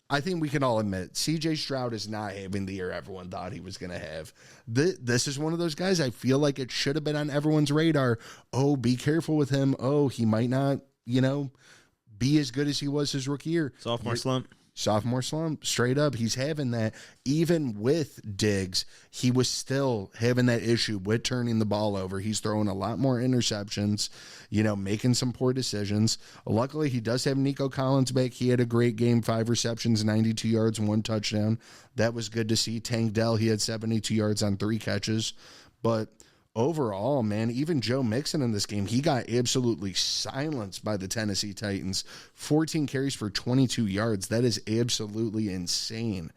I think we can all admit C.J. Stroud is not having the year everyone thought he was going to have. This is one of those guys I feel like it should have been on everyone's radar. Oh, be careful with him. Oh, he might not, be as good as he was his rookie year. Sophomore slump. Sophomore slump, straight up. He's having that. Even with Diggs, he was still having that issue with turning the ball over. He's throwing a lot more interceptions, making some poor decisions. Luckily, he does have Nico Collins back. He had a great game, 5 receptions, 92 yards, 1 touchdown. That was good to see. Tank Dell, he had 72 yards on 3 catches. But overall, man, even Joe Mixon in this game, he got absolutely silenced by the Tennessee Titans. 14 carries for 22 yards. That is absolutely insane.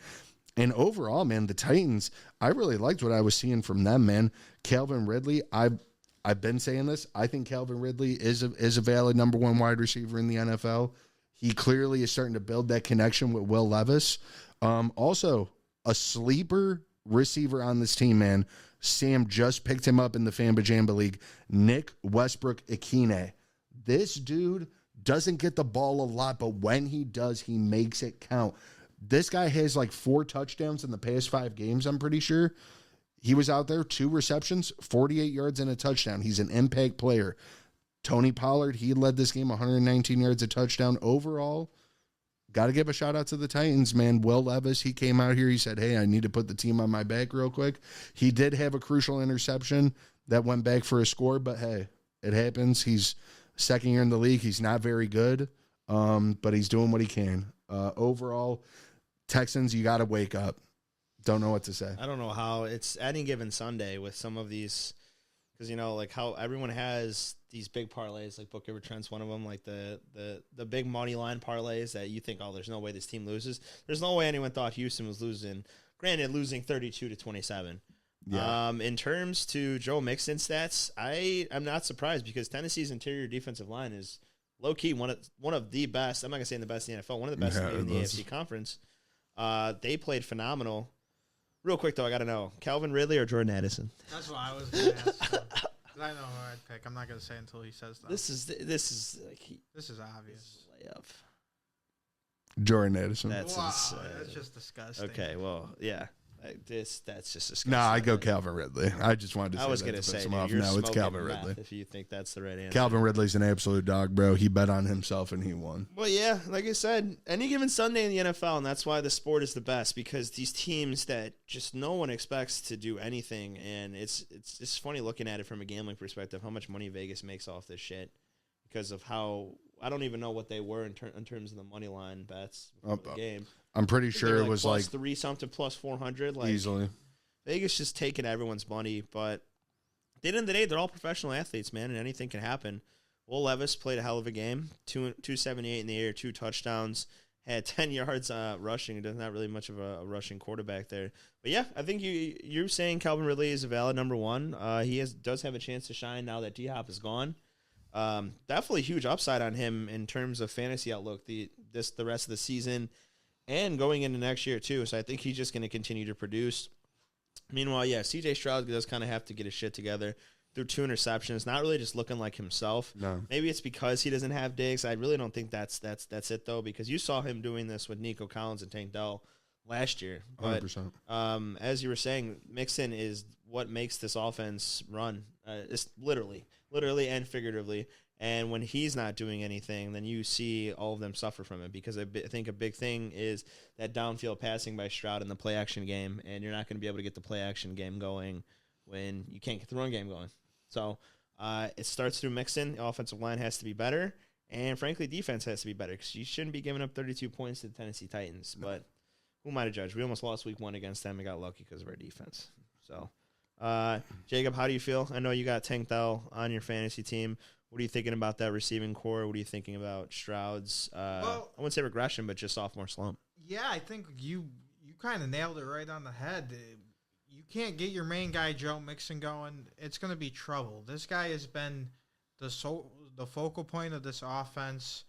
And overall, man, the Titans, I really liked what I was seeing from them, man. Calvin Ridley, I've been saying this. I think Calvin Ridley is a valid number 1 wide receiver in the NFL. He clearly is starting to build that connection with Will Levis. Also, a sleeper receiver on this team, man. Sam just picked him up in the Famba League. Nick Westbrook-Ikine. This dude doesn't get the ball a lot, but when he does, he makes it count. This guy has like 4 touchdowns in the past 5 games, I'm pretty sure. He was out there, 2 receptions, 48 yards and a touchdown. He's an impact player. Tony Pollard, he led this game, 119 yards, a touchdown. Overall, got to give a shout out to the Titans, man. Will Levis, he came out here. He said, hey, I need to put the team on my back real quick. He did have a crucial interception that went back for a score, but hey, it happens. He's second year in the league. He's not very good, but he's doing what he can. Overall, Texans, you got to wake up. Don't know what to say. I don't know how it's any given Sunday with some of these, because like how everyone has these big parlays, like Booker Trent's one of them, like the big money line parlays that you think, oh, there's no way this team loses. There's no way anyone thought Houston was losing. Granted, losing 32-27. Yeah. In terms to Joe Mixon stats, I'm not surprised because Tennessee's interior defensive line is low key one of the best. I'm not gonna say in the best in the NFL, one of the best in the AFC conference. They played phenomenal. Real quick though, I gotta know Calvin Ridley or Jordan Addison. That's what I was gonna ask. I know who I'd pick. I'm not gonna say until he says that. This is like this is obvious. layup. Jordan Addison. That's That's just disgusting. okay. Well, yeah, that's just disgusting. Nah, I go Calvin Ridley. I just wanted to say I was that gonna to say, piss him dude, off. you're No, it's smoking Calvin meth Ridley. if you think that's the right answer. Calvin Ridley's an absolute dog, bro. He bet on himself and he won. Well, yeah, like I said, any given Sunday in the NFL, and that's why the sport is the best, because these teams that just no one expects to do anything, and it's just funny looking at it from a gambling perspective, how much money Vegas makes off this shit, because of how, I don't even know what they were in terms of the money line bets before the game. I'm pretty I think sure they were it was plus like 3 something, plus 400, like easily. Vegas just taking everyone's money, but at the end of the day, they're all professional athletes, man, and anything can happen. Will Levis played a hell of a game, 278 in the air, 2 touchdowns, had 10 yards rushing. There's not really much of a rushing quarterback there. But yeah, I think you're saying Calvin Ridley is a valid number 1. He does have a chance to shine now that D-Hop is gone. Definitely huge upside on him in terms of fantasy outlook the rest of the season and going into next year too. So I think he's just going to continue to produce. Meanwhile, yeah, C.J. Stroud does kind of have to get his shit together. Threw 2 interceptions, not really just looking like himself. No. Maybe it's because he doesn't have Diggs. I really don't think that's it though, because you saw him doing this with Nico Collins and Tank Dell last year. But 100%. as you were saying, Mixon is what makes this offense run. It's literally and figuratively. And when he's not doing anything, then you see all of them suffer from it, because I think a big thing is that downfield passing by Stroud in the play action game, and you're not going to be able to get the play action game going when you can't get the run game going. So it starts through Mixon. The offensive line has to be better, and frankly, defense has to be better, because you shouldn't be giving up 32 points to the Tennessee Titans. But who might have judged? We almost lost week 1 against them and got lucky because of our defense. So, Jacob, how do you feel? I know you got Tank Dell on your fantasy team. What are you thinking about that receiving core? What are you thinking about Stroud's, I wouldn't say regression, but just sophomore slump? Yeah, I think you kind of nailed it right on the head. You can't get your main guy, Joe Mixon, going. It's going to be trouble. This guy has been the focal point of this offense.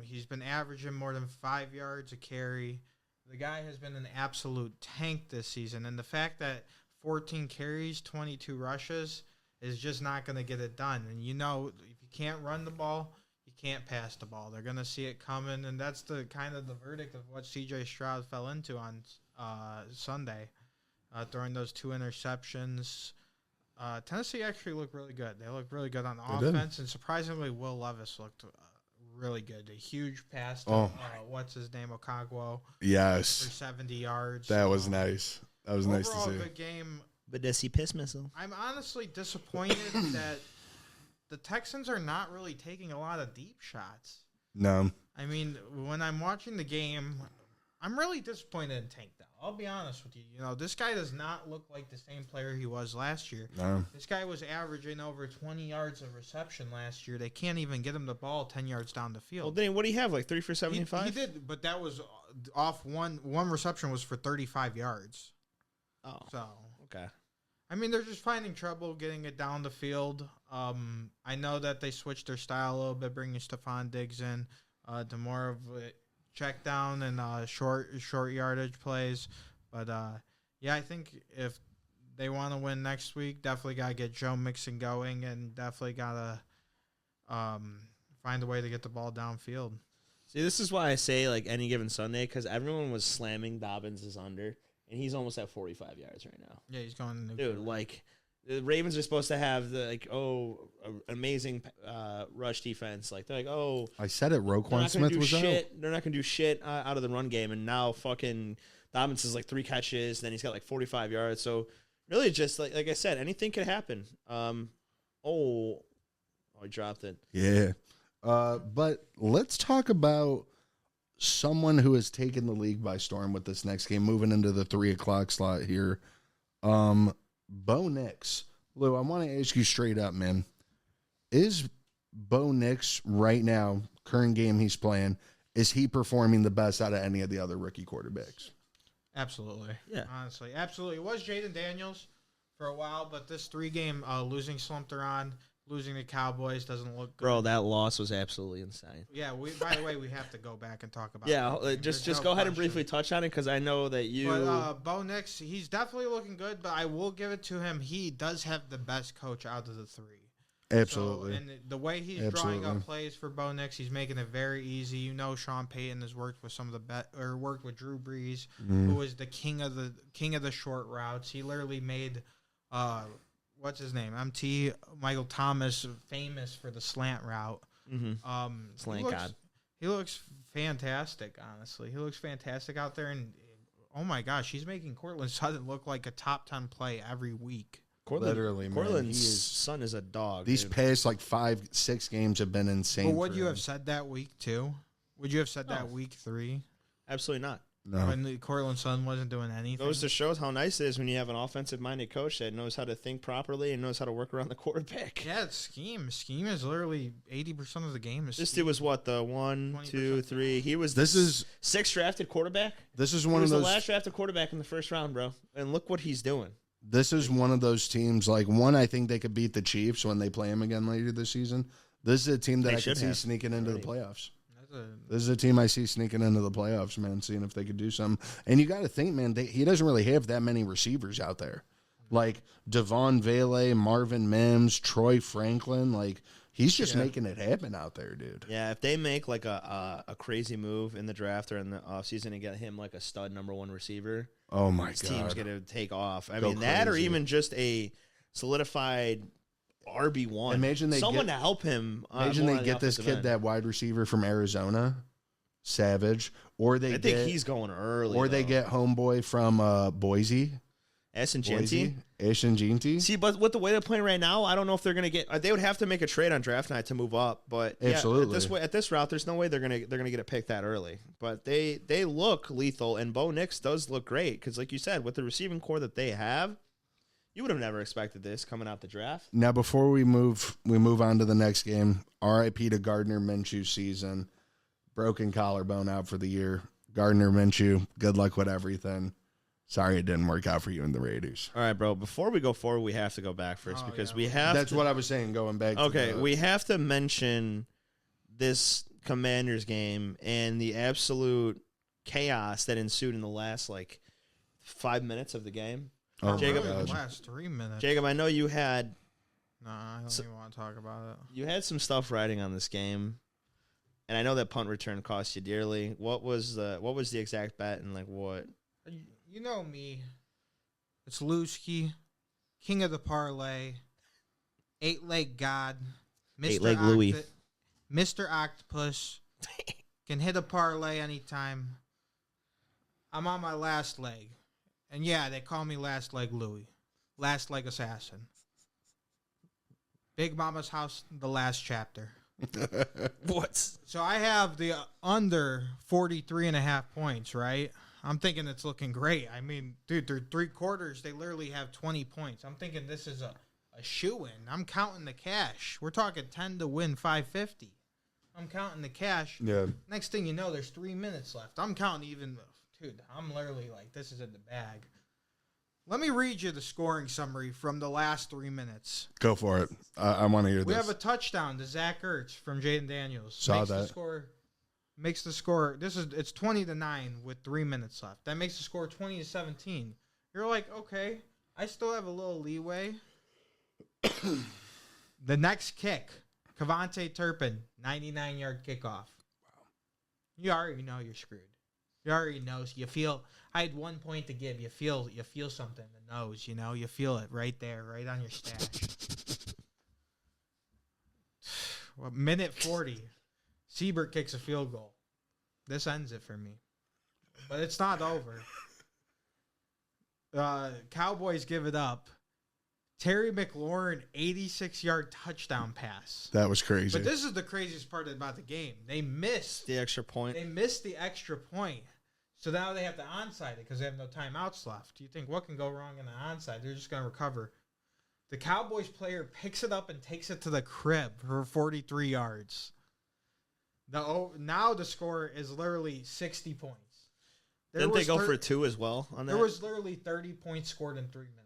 He's been averaging more than 5 yards a carry. The guy has been an absolute tank this season. And the fact that 14 carries, 22 rushes is just not going to get it done. And, if you can't run the ball, you can't pass the ball. They're going to see it coming, and that's the kind of the verdict of what C.J. Stroud fell into on Sunday, throwing those 2 interceptions. Tennessee actually looked really good. They looked really good on offense, and surprisingly, Will Levis looked really good. A huge pass to, what's his name, Okagwo. Yes. For 70 yards. That was nice. That was nice to see. Overall, good game. But does he piss missile? I'm honestly disappointed that the Texans are not really taking a lot of deep shots. No. I mean, when I'm watching the game, I'm really disappointed in Tank Dell. I'll be honest with you. This guy does not look like the same player he was last year. No. This guy was averaging over 20 yards of reception last year. They can't even get him the ball 10 yards down the field. Well, then what do you have, like 3 for 75? He did, but that was off one reception was for 35 yards. Oh. So. Okay. I mean, they're just finding trouble getting it down the field. I know that they switched their style a little bit, bringing Stephon Diggs in to more of a check down and short yardage plays. But, I think if they want to win next week, definitely got to get Joe Mixon going, and definitely got to find a way to get the ball downfield. See, this is why I say, like, any given Sunday, because everyone was slamming Dobbins is under. And he's almost at 45 yards right now. Yeah, he's going. Dude, like, the Ravens are supposed to have amazing rush defense. Like, they're like, I said it. Roquan Smith was out. They're not gonna do shit out of the run game. And now fucking Dobbins is like 3 catches. Then he's got like 45 yards. So really, just like I said, anything could happen. I dropped it. Yeah, but let's talk about someone who has taken the league by storm with this next game, moving into the 3:00 slot here. Bo Nix. Lou, I want to ask you straight up, man. Is Bo Nix right now, current game he's playing, is he performing the best out of any of the other rookie quarterbacks? Absolutely. Yeah. Honestly, absolutely. It was Jaden Daniels for a while, but this 3-game losing slump they're on, losing the Cowboys doesn't look good. Bro, that loss was absolutely insane. Yeah, by the way, we have to go back and talk about that. Just go ahead and briefly touch on it, because I know that you... But Bo Nix, he's definitely looking good, but I will give it to him. He does have the best coach out of the 3. Absolutely. So, and the way he's drawing up plays for Bo Nix, he's making it very easy. Sean Payton has worked with worked with Drew Brees, who is the king of the short routes. He literally made... what's his name? MT Michael Thomas, famous for the slant route. Mm-hmm. Slant God. He looks fantastic. Honestly, he looks fantastic out there, and oh my gosh, he's making Cortland Sutton look like a top 10 play every week. Literally, man. Cortland's son is a dog. These past 5-6 games have been insane. But would you have said that week 2? Would you have said that week 3? Absolutely not. No. When Cortland Sutton wasn't doing anything. Goes to show how nice it is when you have an offensive-minded coach that knows how to think properly and knows how to work around the quarterback. Yeah, it's scheme. Scheme is literally 80% of the game. This dude was what, the 1, 2, 3. He was sixth drafted quarterback. This is one of those. The last drafted quarterback in the first round, bro. And look what he's doing. This is one of those teams. I think they could beat the Chiefs when they play them again later this season. This is a team that I could see sneaking into the playoffs. This is a team I see sneaking into the playoffs, man, seeing if they could do something. And you got to think, man, he doesn't really have that many receivers out there. Like Devon Vele, Marvin Mims, Troy Franklin. He's just making it happen out there, dude. Yeah, if they make a crazy move in the draft or in the offseason and get him a stud number 1 receiver, oh my God, team's going to take off. I mean, that or even just a solidified RB1. Imagine they someone get- to help him. Imagine more they on the get this offensive kid, end. that wide receiver from Arizona, Savage, or they I get, think he's going early. or they get homeboy from Boise, Ashton-Jeanty. See, but with the way they're playing right now, I don't know if they're going to get. They would have to make a trade on draft night to move up. But Absolutely. at this route, there's no way they're gonna get a pick that early. But they look lethal, and Bo Nix does look great because, like you said, with the receiving core that they have, you would have never expected this coming out the draft. Now, before we move on to the next game, RIP to Gardner Minshew season. Broken collarbone out for the year. Gardner Minshew, good luck with everything. Sorry it didn't work out for you in the Raiders. All right, bro. Before we go forward, we have to go back first because we have. That's what I was saying. Going back. Okay, to we have to mention this Commanders game and the absolute chaos that ensued in the last 5 minutes of the game. Oh, Jacob, my the gosh. last 3 minutes. Jacob, I know you had Nah, I don't even want to talk about it. you had some stuff writing on this game, and I know that punt return cost you dearly. What was the exact bet and what? You know me. It's Lusky, king of the parlay, 8-leg god, Mr. 8-leg Louie. Mr. Octopus, can hit a parlay anytime. I'm on my last leg. And yeah, they call me Last Leg Louie. Last Leg Assassin. Big Mama's House, the last chapter. What? So I have the under 43.5 points, right? I'm thinking it's looking great. I mean, dude, they're 3 quarters. They literally have 20 points. I'm thinking this is a shoe-in. I'm counting the cash. We're talking 10 to win 550. I'm counting the cash. Yeah. Next thing you know, there's 3 minutes left. I'm counting even, dude, I'm literally like, this is in the bag. Let me read you the scoring summary from the last 3 minutes. Go for it. I want to hear We this. have a touchdown to Zach Ertz from Jaden Daniels. Saw makes that. Makes the score. It's 20-9 with 3 minutes left. That makes the score 20-17. You're like, okay, I still have a little leeway. The next kick, Cavante Turpin, 99-yard kickoff. Wow. You already know you're screwed. You already know. You feel. I had 1 point to give. You feel something in the nose. You feel it right there, right on your stash. Well, minute 40. Siebert kicks a field goal. This ends it for me. But it's not over. Cowboys give it up. Terry McLaurin, 86-yard touchdown pass. That was crazy. But this is the craziest part about the game. They missed The extra point. They missed the extra point. So now they have to onside it because they have no timeouts left. You think, what can go wrong in the onside? They're just going to recover. The Cowboys player picks it up and takes it to the crib for 43 yards. Now the score is literally 60 points. Didn't they go for 2 as well on that? There was literally 30 points scored in 3 minutes.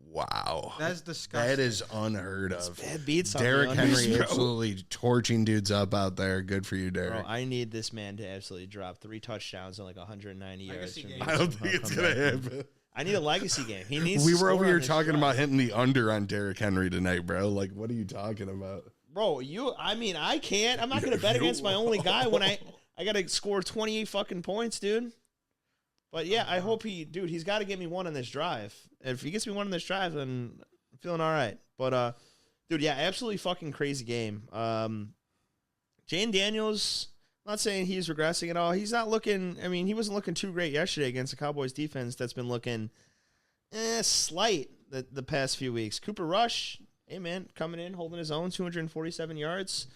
Wow. That's disgusting. That is unheard of. Bad beats on Derrick the Henry unders, bro. absolutely torching dudes up out there. Good for you, Derrick. Bro, I need this man to absolutely drop 3 touchdowns and 190 yards. Legacy from game. me. I don't think it's going to happen. I need a legacy game. He needs. We to were over score here on this talking drive. about hitting the under on Derrick Henry tonight, bro. Like, what are you talking about? Bro, I can't. I'm not going to bet against my only guy when I got to score 28 fucking points, dude. But yeah, I hope he's got to get me one on this drive. If he gets me one on this drive, then I'm feeling all right. But, dude, yeah, absolutely fucking crazy game. Jane Daniels, I'm not saying he's regressing at all. He's not looking, he wasn't looking too great yesterday against the Cowboys defense that's been looking slight the past few weeks. Cooper Rush, hey, man, coming in, holding his own, 247 yards,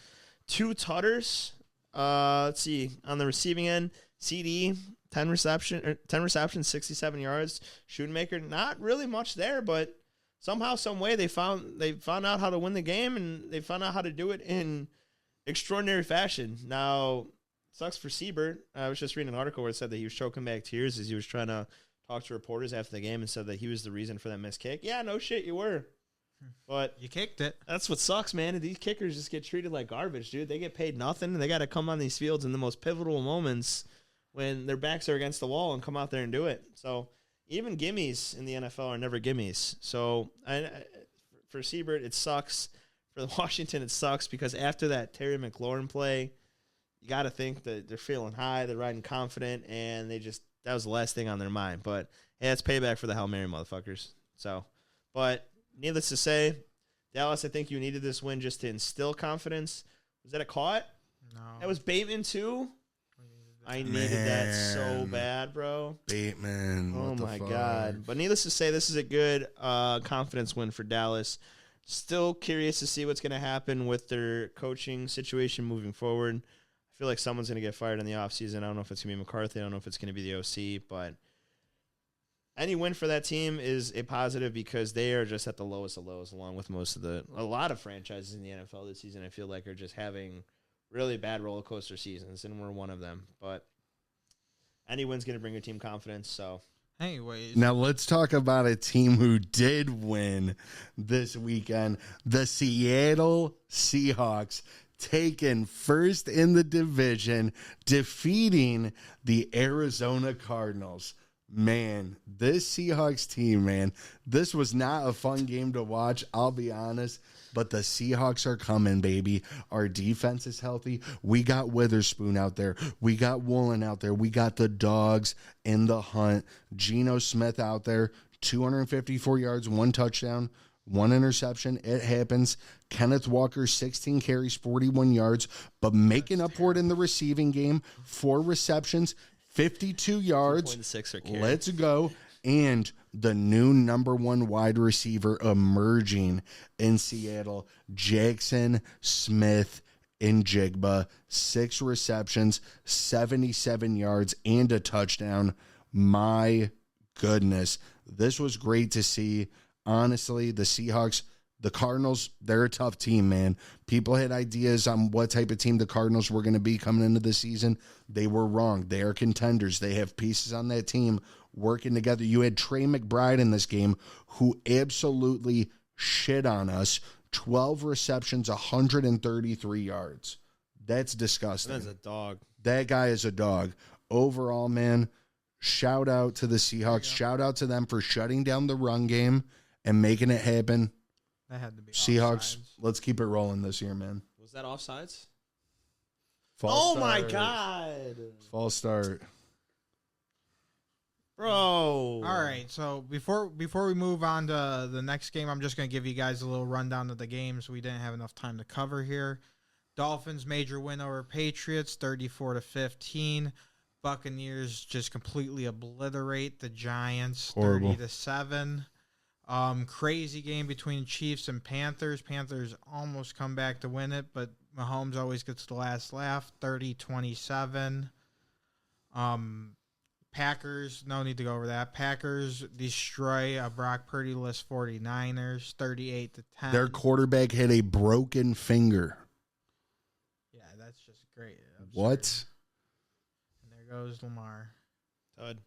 2 tutters. Let's see, on the receiving end, CD, 10 receptions, 67 yards. Schoonmaker, not really much there, but somehow, some way, they found out how to win the game, and they found out how to do it in extraordinary fashion. Now, sucks for Siebert. I was just reading an article where it said that he was choking back tears as he was trying to talk to reporters after the game and said that he was the reason for that missed kick. Yeah, no shit, you were. But You kicked it. that's what sucks, man. These kickers just get treated like garbage, dude. They get paid nothing, and they got to come on these fields in the most pivotal moments when their backs are against the wall and come out there and do it. So even gimmies in the NFL are never gimmies. So for Siebert, it sucks. For Washington, it sucks because after that Terry McLaurin play, you got to think that they're feeling high, they're riding confident, and that was the last thing on their mind. But hey, that's payback for the Hail Mary motherfuckers. So, but needless to say, Dallas, I think you needed this win just to instill confidence. Was that a caught? No. That was Bateman too? I needed that so bad, bro. Bateman. Oh, my God. But needless to say, this is a good confidence win for Dallas. Still curious to see what's going to happen with their coaching situation moving forward. I feel like someone's going to get fired in the offseason. I don't know if it's going to be McCarthy. I don't know if it's going to be the OC. But any win for that team is a positive because they are just at the lowest of lows, along with a lot of franchises in the NFL this season, I feel like, are just having really bad roller coaster seasons, and we're one of them. But any win's going to bring your team confidence. So, anyways, now let's talk about a team who did win this weekend. The Seattle Seahawks taken first in the division, defeating the Arizona Cardinals. Man, this Seahawks team, man, this was not a fun game to watch, I'll be honest, but the Seahawks are coming, baby. Our defense is healthy. We got Witherspoon out there. We got Woolen out there. We got the dogs in the hunt. Geno Smith out there, 254 yards, 1 touchdown, 1 interception. It happens. Kenneth Walker, 16 carries, 41 yards, but making up for it in the receiving game, 4 receptions, 52 yards. 2.6 or carry. Let's go. And the new number 1 wide receiver emerging in Seattle, Jackson Smith in Jigba, 6 receptions, 77 yards, and a touchdown. My goodness. This was great to see. Honestly, the Seahawks, the Cardinals, they're a tough team, man. People had ideas on what type of team the Cardinals were going to be coming into the season. They were wrong. They are contenders. They have pieces on that team working together. You had Trey McBride in this game who absolutely shit on us. 12 receptions, 133 yards. That's disgusting. That's a dog. That guy is a dog. Overall, man, shout out to the Seahawks. Shout out to them for shutting down the run game and making it happen. That had to be Seahawks, offsides. let's keep it rolling this year, man. Was that offsides? False my start. God. False start. Bro. All right, so before we move on to the next game, I'm just going to give you guys a little rundown of the games we didn't have enough time to cover here. Dolphins major win over Patriots, 34-15. Buccaneers just completely obliterate the Giants, Horrible. 30-7. Crazy game between Chiefs and Panthers. Panthers almost come back to win it, but Mahomes always gets the last laugh, 30-27. Packers, no need to go over that. Packers destroy a Brock Purdy-less 49ers, 38-10. Their quarterback had a broken finger. Yeah, that's just great. Absurd. What? And there goes Lamar. Todd.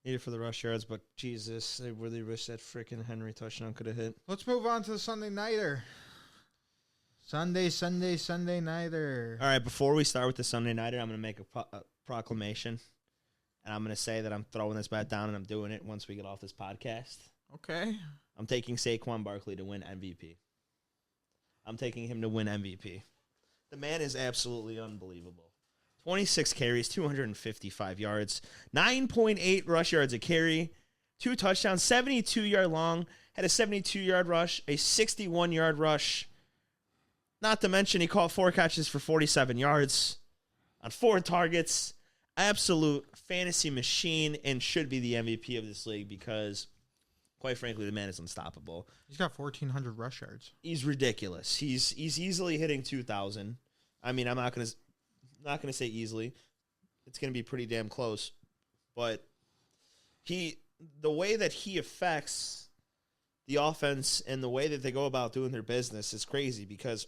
Need it for the rush yards, but Jesus, I really wish that freaking Henry touchdown could have hit. Let's move on to the Sunday Nighter. Sunday Nighter. All right, before we start with the Sunday Nighter, I'm going to make a proclamation. And I'm going to say that I'm throwing this bat down, and I'm doing it once we get off this podcast. Okay. I'm taking Saquon Barkley to win MVP. I'm taking him to win MVP. The man is absolutely unbelievable. 26 carries, 255 yards, 9.8 rush yards a carry, 2 touchdowns, 72-yard long, had a 72-yard rush, a 61-yard rush. Not to mention he caught 4 catches for 47 yards on 4 targets. Absolute fantasy machine and should be the MVP of this league because, quite frankly, the man is unstoppable. He's got 1,400 rush yards. He's ridiculous. He's easily hitting 2,000. I mean, I'm not gonna say easily. It's gonna be pretty damn close. But the way that he affects the offense and the way that they go about doing their business is crazy because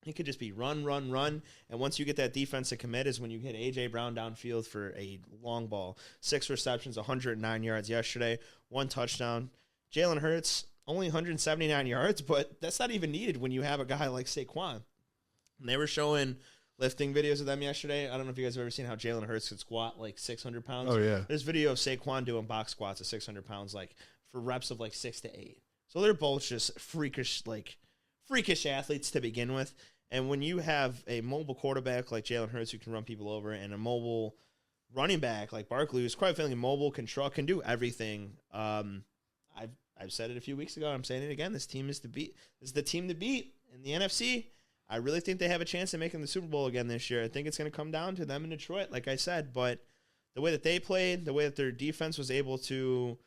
it could just be run. And once you get that defense to commit is when you hit A.J. Brown downfield for a long ball. 6 receptions, 109 yards yesterday, 1 touchdown. Jalen Hurts, only 179 yards, but that's not even needed when you have a guy like Saquon. And they were showing lifting videos of them yesterday. I don't know if you guys have ever seen how Jalen Hurts could squat like 600 pounds. Oh, yeah. There's video of Saquon doing box squats of 600 pounds, like for reps of like 6 to 8. So they're both just freakish athletes to begin with. And when you have a mobile quarterback like Jalen Hurts who can run people over and a mobile running back like Barkley who's quite frankly mobile, can do everything, I I've said it a few weeks ago. I'm saying it again. This team is to beat. This is the team to beat in the NFC. I really think they have a chance of making the Super Bowl again this year. I think it's going to come down to them in Detroit, like I said. But the way that they played, the way that their defense was able to,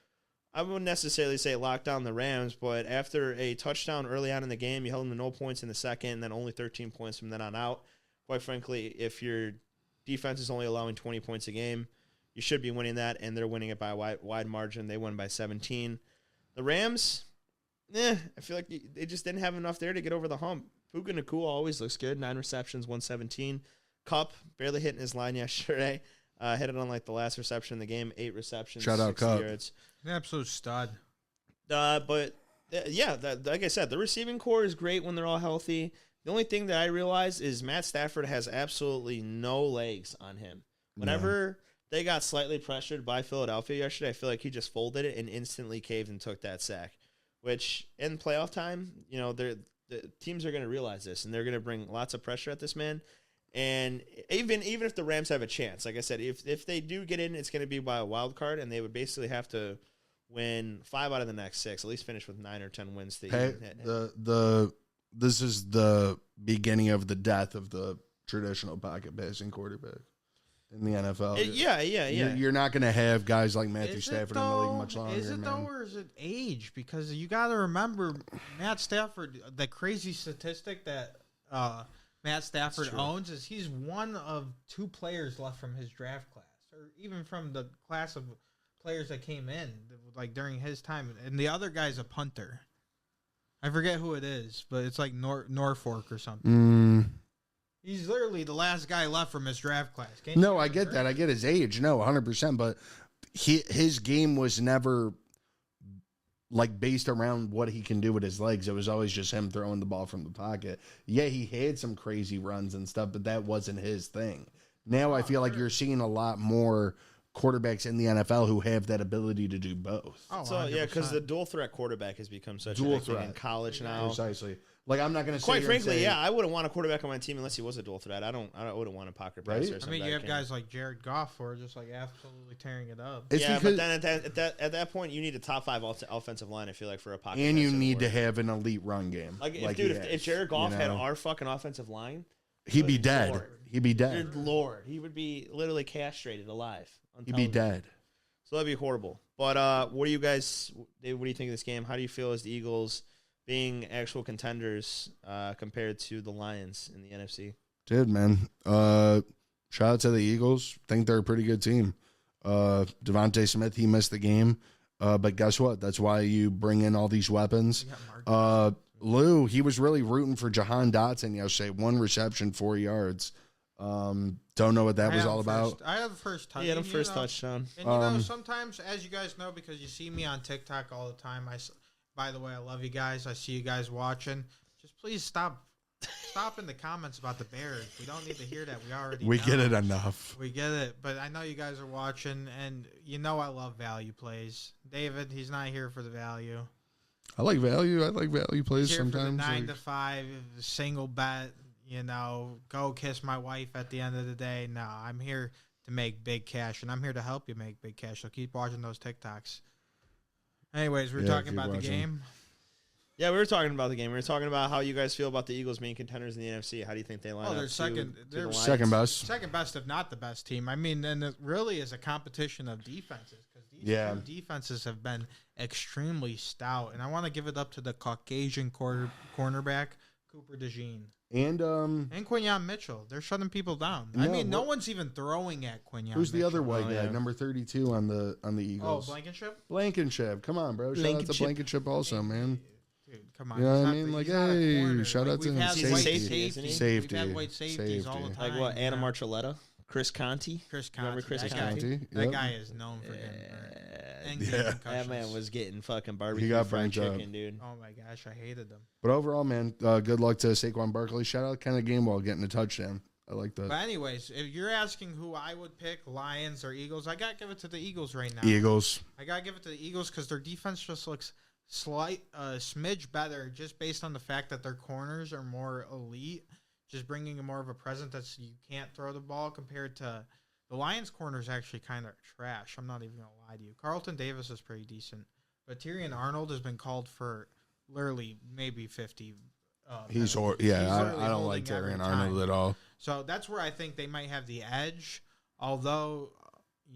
I wouldn't necessarily say lock down the Rams, but after a touchdown early on in the game, you held them to no points in the second, and then only 13 points from then on out. Quite frankly, if your defense is only allowing 20 points a game, you should be winning that, and they're winning it by a wide margin. They won by 17. The Rams, I feel like they just didn't have enough there to get over the hump. Puka Nacua always looks good. 9 receptions, 117. Cup barely hitting his line yesterday. Hit it on like the last reception in the game. 8 receptions, Shout out 60 Cup. yards. An absolute stud. But like I said, the receiving core is great when they're all healthy. The only thing that I realize is Matt Stafford has absolutely no legs on him. Whenever they got slightly pressured by Philadelphia yesterday, I feel like he just folded it and instantly caved and took that sack. Which in playoff time, the teams are going to realize this, and they're going to bring lots of pressure at this man. And even if the Rams have a chance, like I said, if they do get in, it's going to be by a wild card, and they would basically have to win 5 out of the next 6, at least finish with 9 or 10 wins. This is the beginning of the death of the traditional pocket passing quarterback in the NFL. Yeah. You're not going to have guys like Matthew Stafford in the league much longer. Is it though, or is it age? Because you got to remember, Matt Stafford, the crazy statistic that Matt Stafford owns is he's one of 2 players left from his draft class, or even from the class of players that came in like during his time, and the other guy's a punter. I forget who it is, but it's like Norfolk or something. He's literally the last guy left from his draft class. No, I get that. I get his age. No, 100%. But his game was never like based around what he can do with his legs. It was always just him throwing the ball from the pocket. Yeah, he had some crazy runs and stuff, but that wasn't his thing. Now I feel like you're seeing a lot more quarterbacks in the NFL who have that ability to do both. Because the dual threat quarterback has become such a big thing in college now. Precisely. Like, I'm not going to say. Quite frankly, I wouldn't want a quarterback on my team unless he was a dual threat. I wouldn't want a pocket passer. Or I mean, you have guys like Jared Goff who are just like absolutely tearing it up. But then at that point, you need a top 5 offensive line. I feel like for a pocket, and you need to have an elite run game. If Jared Goff had our fucking offensive line, he'd be dead. Lord. He'd be dead. Good Lord, he would be literally castrated alive. He'd be dead. So that'd be horrible. But what do you think of this game? How do you feel as the Eagles being actual contenders compared to the Lions in the NFC? Dude, man. Shout out to the Eagles. Think they're a pretty good team. Devontae Smith, he missed the game. But guess what? That's why you bring in all these weapons. Lou, he was really rooting for Jahan Dotson yesterday. 1 reception, 4 yards. Don't know what that was all about. I had the first touchdown. He had the first touchdown. And sometimes, as you guys know, because you see me on TikTok all the time, by the way, I love you guys. I see you guys watching. Just please stop in the comments about the Bears. We don't need to hear that. We get it enough. We get it. But I know you guys are watching, and you know I love value plays. David, he's not here for the value. I like value. I like value plays sometimes. For the 9 to 5 single bet. Go kiss my wife at the end of the day. No, I'm here to make big cash, and I'm here to help you make big cash. So keep watching those TikToks. Anyways, we're talking about the game. Yeah, we were talking about the game. We were talking about how you guys feel about the Eagles being contenders in the NFC. How do you think they line up? They're second. They're second best. Second best, if not the best team. I mean, and it really is a competition of defenses because these two defenses have been extremely stout. And I want to give it up to the Caucasian cornerback, Cooper DeJean. And Quinyon Mitchell. They're shutting people down. I mean, no one's even throwing at Quinyon Who's the Mitchell. other white guy? Number 32 on the Eagles. Oh, Blankenship? Blankenship. Come on, bro. Shout out to Blankenship also, man. Dude, come on. You know what I mean? Like, hey, shout out to him. Safety. We've had white safeties all the time. Like what? Anna Marcelletta? Chris Conti? Remember Chris Conti? That guy is known for getting hurt. That man was getting fucking barbecue fried chicken, dude. Oh, my gosh. I hated them. But overall, man, good luck to Saquon Barkley. Shout out Kenneth Gainwell getting a touchdown. I like that. But anyways, if you're asking who I would pick, Lions or Eagles, I got to give it to the Eagles right now. Eagles. I got to give it to the Eagles because their defense just looks smidge better just based on the fact that their corners are more elite, just bringing more of a presence that you can't throw the ball compared to the Lions corners actually kind of trash. I'm not even going to lie to you. Carlton Davis is pretty decent. but Tyrion Arnold has been called for literally maybe 50. I He's don't like holding Tyrion every Arnold time. at all. So that's where I think they might have the edge. Although,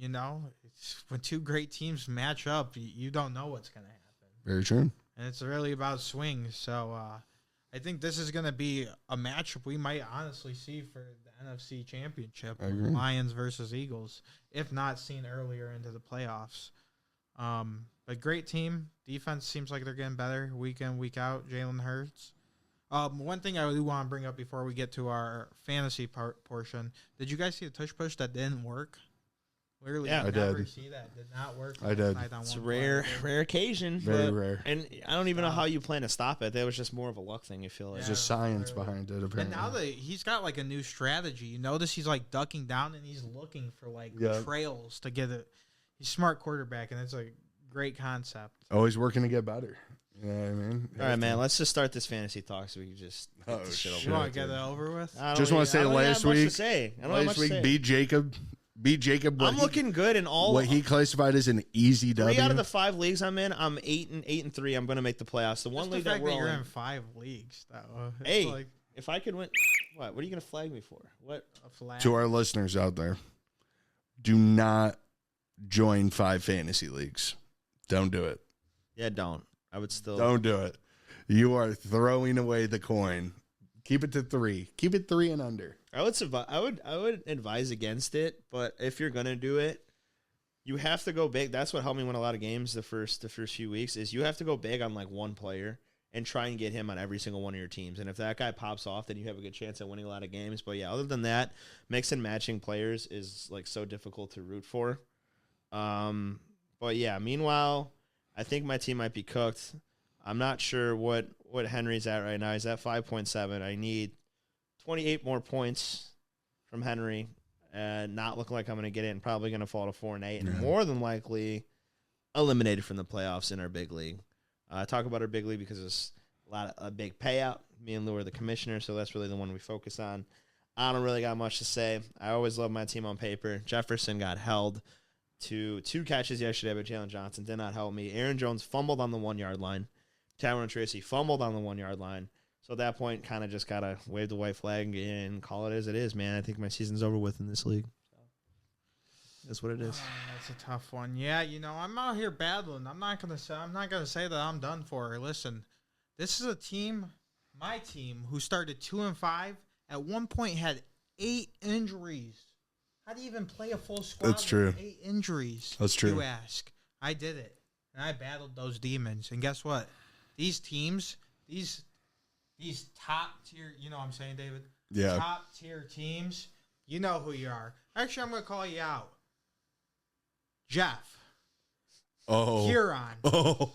it's, when two great teams match up, you don't know what's going to happen. Very true. And it's really about swings. So I think this is going to be a matchup we might honestly see for the NFC Championship. I agree. Lions versus Eagles, if not seen earlier into the playoffs. But great team. Defense seems like they're getting better week in, week out. Jalen Hurts. One thing I do want to bring up before we get to our fantasy portion, did you guys see the tush push that didn't work? Literally, Yeah, I never did. see that. Did not work. I did. It's a rare occasion. Very but- rare. And I don't even know how you plan to stop it. That was just more of a luck thing, I feel like. There's just science behind it, apparently. And now that he's got like a new strategy, you notice he's like ducking down and he's looking for like trails to get it. He's a smart quarterback, and it's a great concept. Always working to get better. You know what I mean? All right, man. Let's just start this fantasy talk so we can just get this shit shit. over You with. want to get it over with? I don't Just really- want to say I don't really last have much to week. say. I don't have much Last to week say. beat Jacob. I'm looking good in all. What he classified as an easy W. 3 out of the 5 leagues I'm in, I'm 8-3. I'm going to make the playoffs. The one Just league the that fact we're that all you're in. in 5 leagues, though. It's Hey, like if I could win, what are you going to flag me for? What? a flag. To our listeners out there, do not join 5 fantasy leagues. Don't do it. Yeah, don't. I would still. Don't do it. You are throwing away the coin. Keep it to 3. Keep it 3 and under. I would advise against it, but if you're gonna do it, you have to go big. That's what helped me win a lot of games the first few weeks. Is you have to go big on like one player and try and get him on every single one of your teams. And if that guy pops off, then you have a good chance at winning a lot of games. But yeah, other than that, mix and matching players is like so difficult to root for. But yeah, meanwhile, I think my team might be cooked. I'm not sure what Henry's at right now. He's at 5.7. I need 28 more points from Henry, and not looking like I'm going to get it, and probably going to fall to 4-8, and more than likely eliminated from the playoffs in our big league. I talk about our big league because it's a big payout. Me and Lou are the commissioner, so that's really the one we focus on. I don't really got much to say. I always love my team on paper. Jefferson got held to 2 catches yesterday, but Jalen Johnson did not help me. Aaron Jones fumbled on the 1-yard line. Tyrone Tracy fumbled on the 1-yard line. So at that point, kind of just got to wave the white flag and call it as it is, man. I think my season's over with in this league. So that's what it is. That's a tough one. Yeah, I'm out here battling. I'm not gonna say that I'm done for. Listen, this is a team, my team, who started 2-5. At one point had 8 injuries. How do you even play a full squad? That's true. With 8 injuries. That's true. You ask. I did it, and I battled those demons. And guess what? These teams, these top tier, you know what I'm saying, David? Yeah. Top tier teams, you know who you are. Actually, I'm going to call you out. Jeff. Oh. Huron. Oh.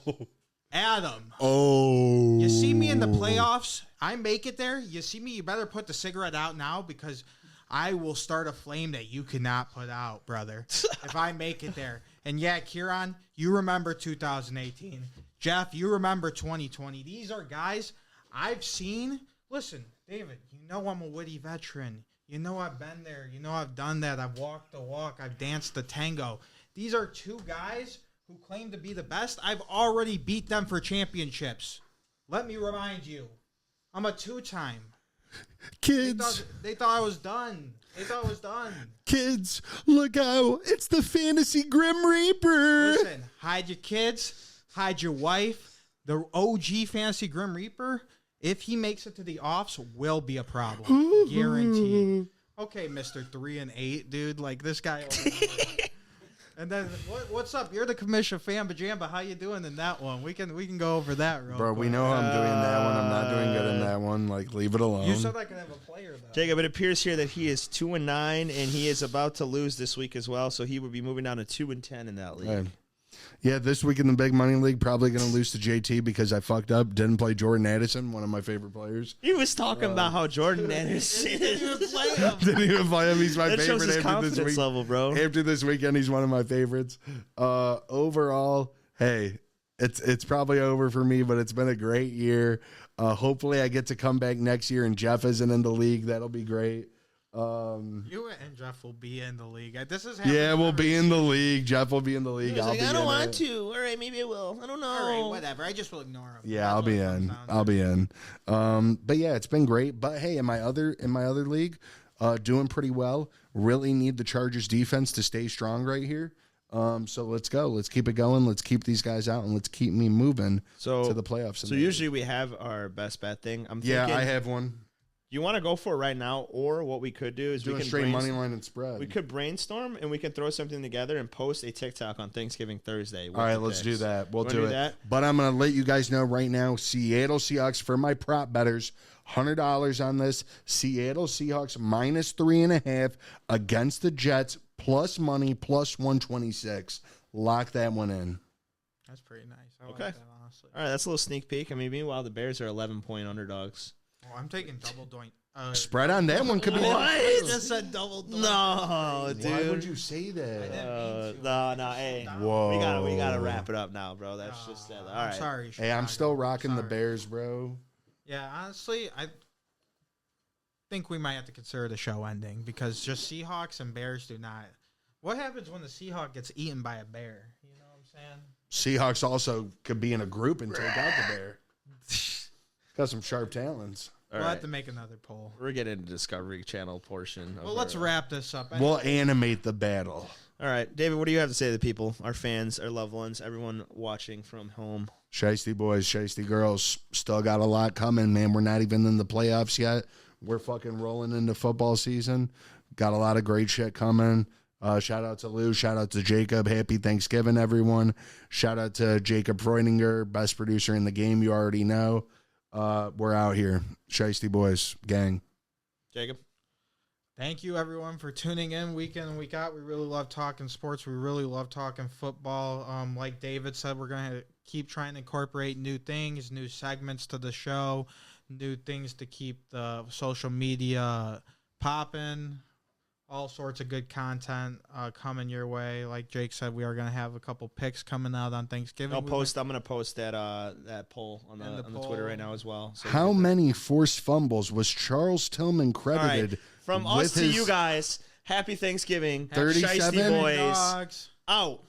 Adam. Oh. You see me in the playoffs, I make it there. You see me, you better put the cigarette out now because I will start a flame that you cannot put out, brother, if I make it there. And yeah, Kieran, you remember 2018. Jeff, you remember 2020. These are guys I've seen. Listen, David, you know I'm a witty veteran. You know I've been there. You know I've done that. I've walked the walk. I've danced the tango. These are 2 guys who claim to be the best. I've already beat them for championships. Let me remind you, I'm a 2-time. Kids. They thought I was done. Kids, look out. It's the Fantasy Grim Reaper. Listen, hide your kids. Hide your wife. The OG Fantasy Grim Reaper, if he makes it to the offs, will be a problem. Guaranteed. Okay, Mr. 3-8, dude. Like this guy over there. And then what's up? You're the commission fan, Bajamba. How you doing in that one? We can go over that real Bro, quick. we know I'm doing that one. I'm not doing good in that one. Like, leave it alone. You said I could have a player though. Jacob, it appears here that he is 2-9, and he is about to lose this week as well, so he would be moving down to 2-10 in that league. Right. Yeah, this week in the Big Money League, probably going to lose to JT because I fucked up. Didn't play Jordan Addison, one of my favorite players. He was talking about how Jordan Anderson Didn't even play him. Didn't even play him. He's my that shows favorite his after this confidence week. level, bro. After this weekend, he's one of my favorites. Overall, hey, it's probably over for me, but it's been a great year. Hopefully, I get to come back next year and Jeff isn't in the league. That'll be great. You and Jeff will be in the league. This is Yeah, we'll be in the league. Jeff will be in the league. He was like, be I don't in want it. to. All right, maybe I will. I don't know. All right, whatever. I just will ignore him. Yeah, I'll be in. I'll be in. But yeah, it's been great. But hey, in my other league, doing pretty well. Really need the Chargers defense to stay strong right here. So let's go. Let's keep it going. Let's keep these guys out and let's keep me moving to the playoffs. So usually we have our best bet thing. I'm thinking, I have one. You want to go for it right now, or what we could do is Do we a can straight money line and spread. We could brainstorm and we can throw something together and post a TikTok on Thanksgiving Thursday. All right, let's do that. We'll do it. That? But I'm going to let you guys know right now, Seattle Seahawks for my prop bettors, $100 on this. Seattle Seahawks minus 3.5 against the Jets, plus money, plus 126. Lock that one in. That's pretty nice. I like Okay. that, honestly. All right, that's a little sneak peek. I mean, meanwhile, the Bears are 11-point underdogs. Oh, I'm taking double doink. Spread on that one could be. I just said double doink. No, dude. Why would you say that? No, hey. Whoa. We gotta wrap it up now, bro. That's just all right. I'm sorry. Hey, I'm Chicago. still rocking the Sorry. Bears, bro. Yeah, honestly, I think we might have to consider the show ending because just Seahawks and Bears do not. What happens when the Seahawk gets eaten by a bear? You know what I'm saying? Seahawks also could be in a group and take out the bear. Got some sharp talons. All We'll right. have to make another poll. We're getting the Discovery Channel portion. Well, let's wrap this up. We'll animate the battle. All right, David, what do you have to say to the people, our fans, our loved ones, everyone watching from home? Shiesty boys, shiesty girls, still got a lot coming, man. We're not even in the playoffs yet. We're fucking rolling into football season. Got a lot of great shit coming. Shout out to Lou. Shout out to Jacob. Happy Thanksgiving, everyone. Shout out to Jacob Freudinger, best producer in the game. You already know. We're out here. Shiesty boys, gang. Jacob? Thank you, everyone, for tuning in week in and week out. We really love talking sports. We really love talking football. Like David said, we're going to keep trying to incorporate new things, new segments to the show, new things to keep the social media popping. All sorts of good content coming your way. Like Jake said, we are going to have a couple picks coming out on Thanksgiving. I'm going to post that poll on the Twitter right now as well. So How many forced fumbles was Charles Tillman credited? Right. From us to you guys, happy Thanksgiving. 37 Shiesty boys dogs. out.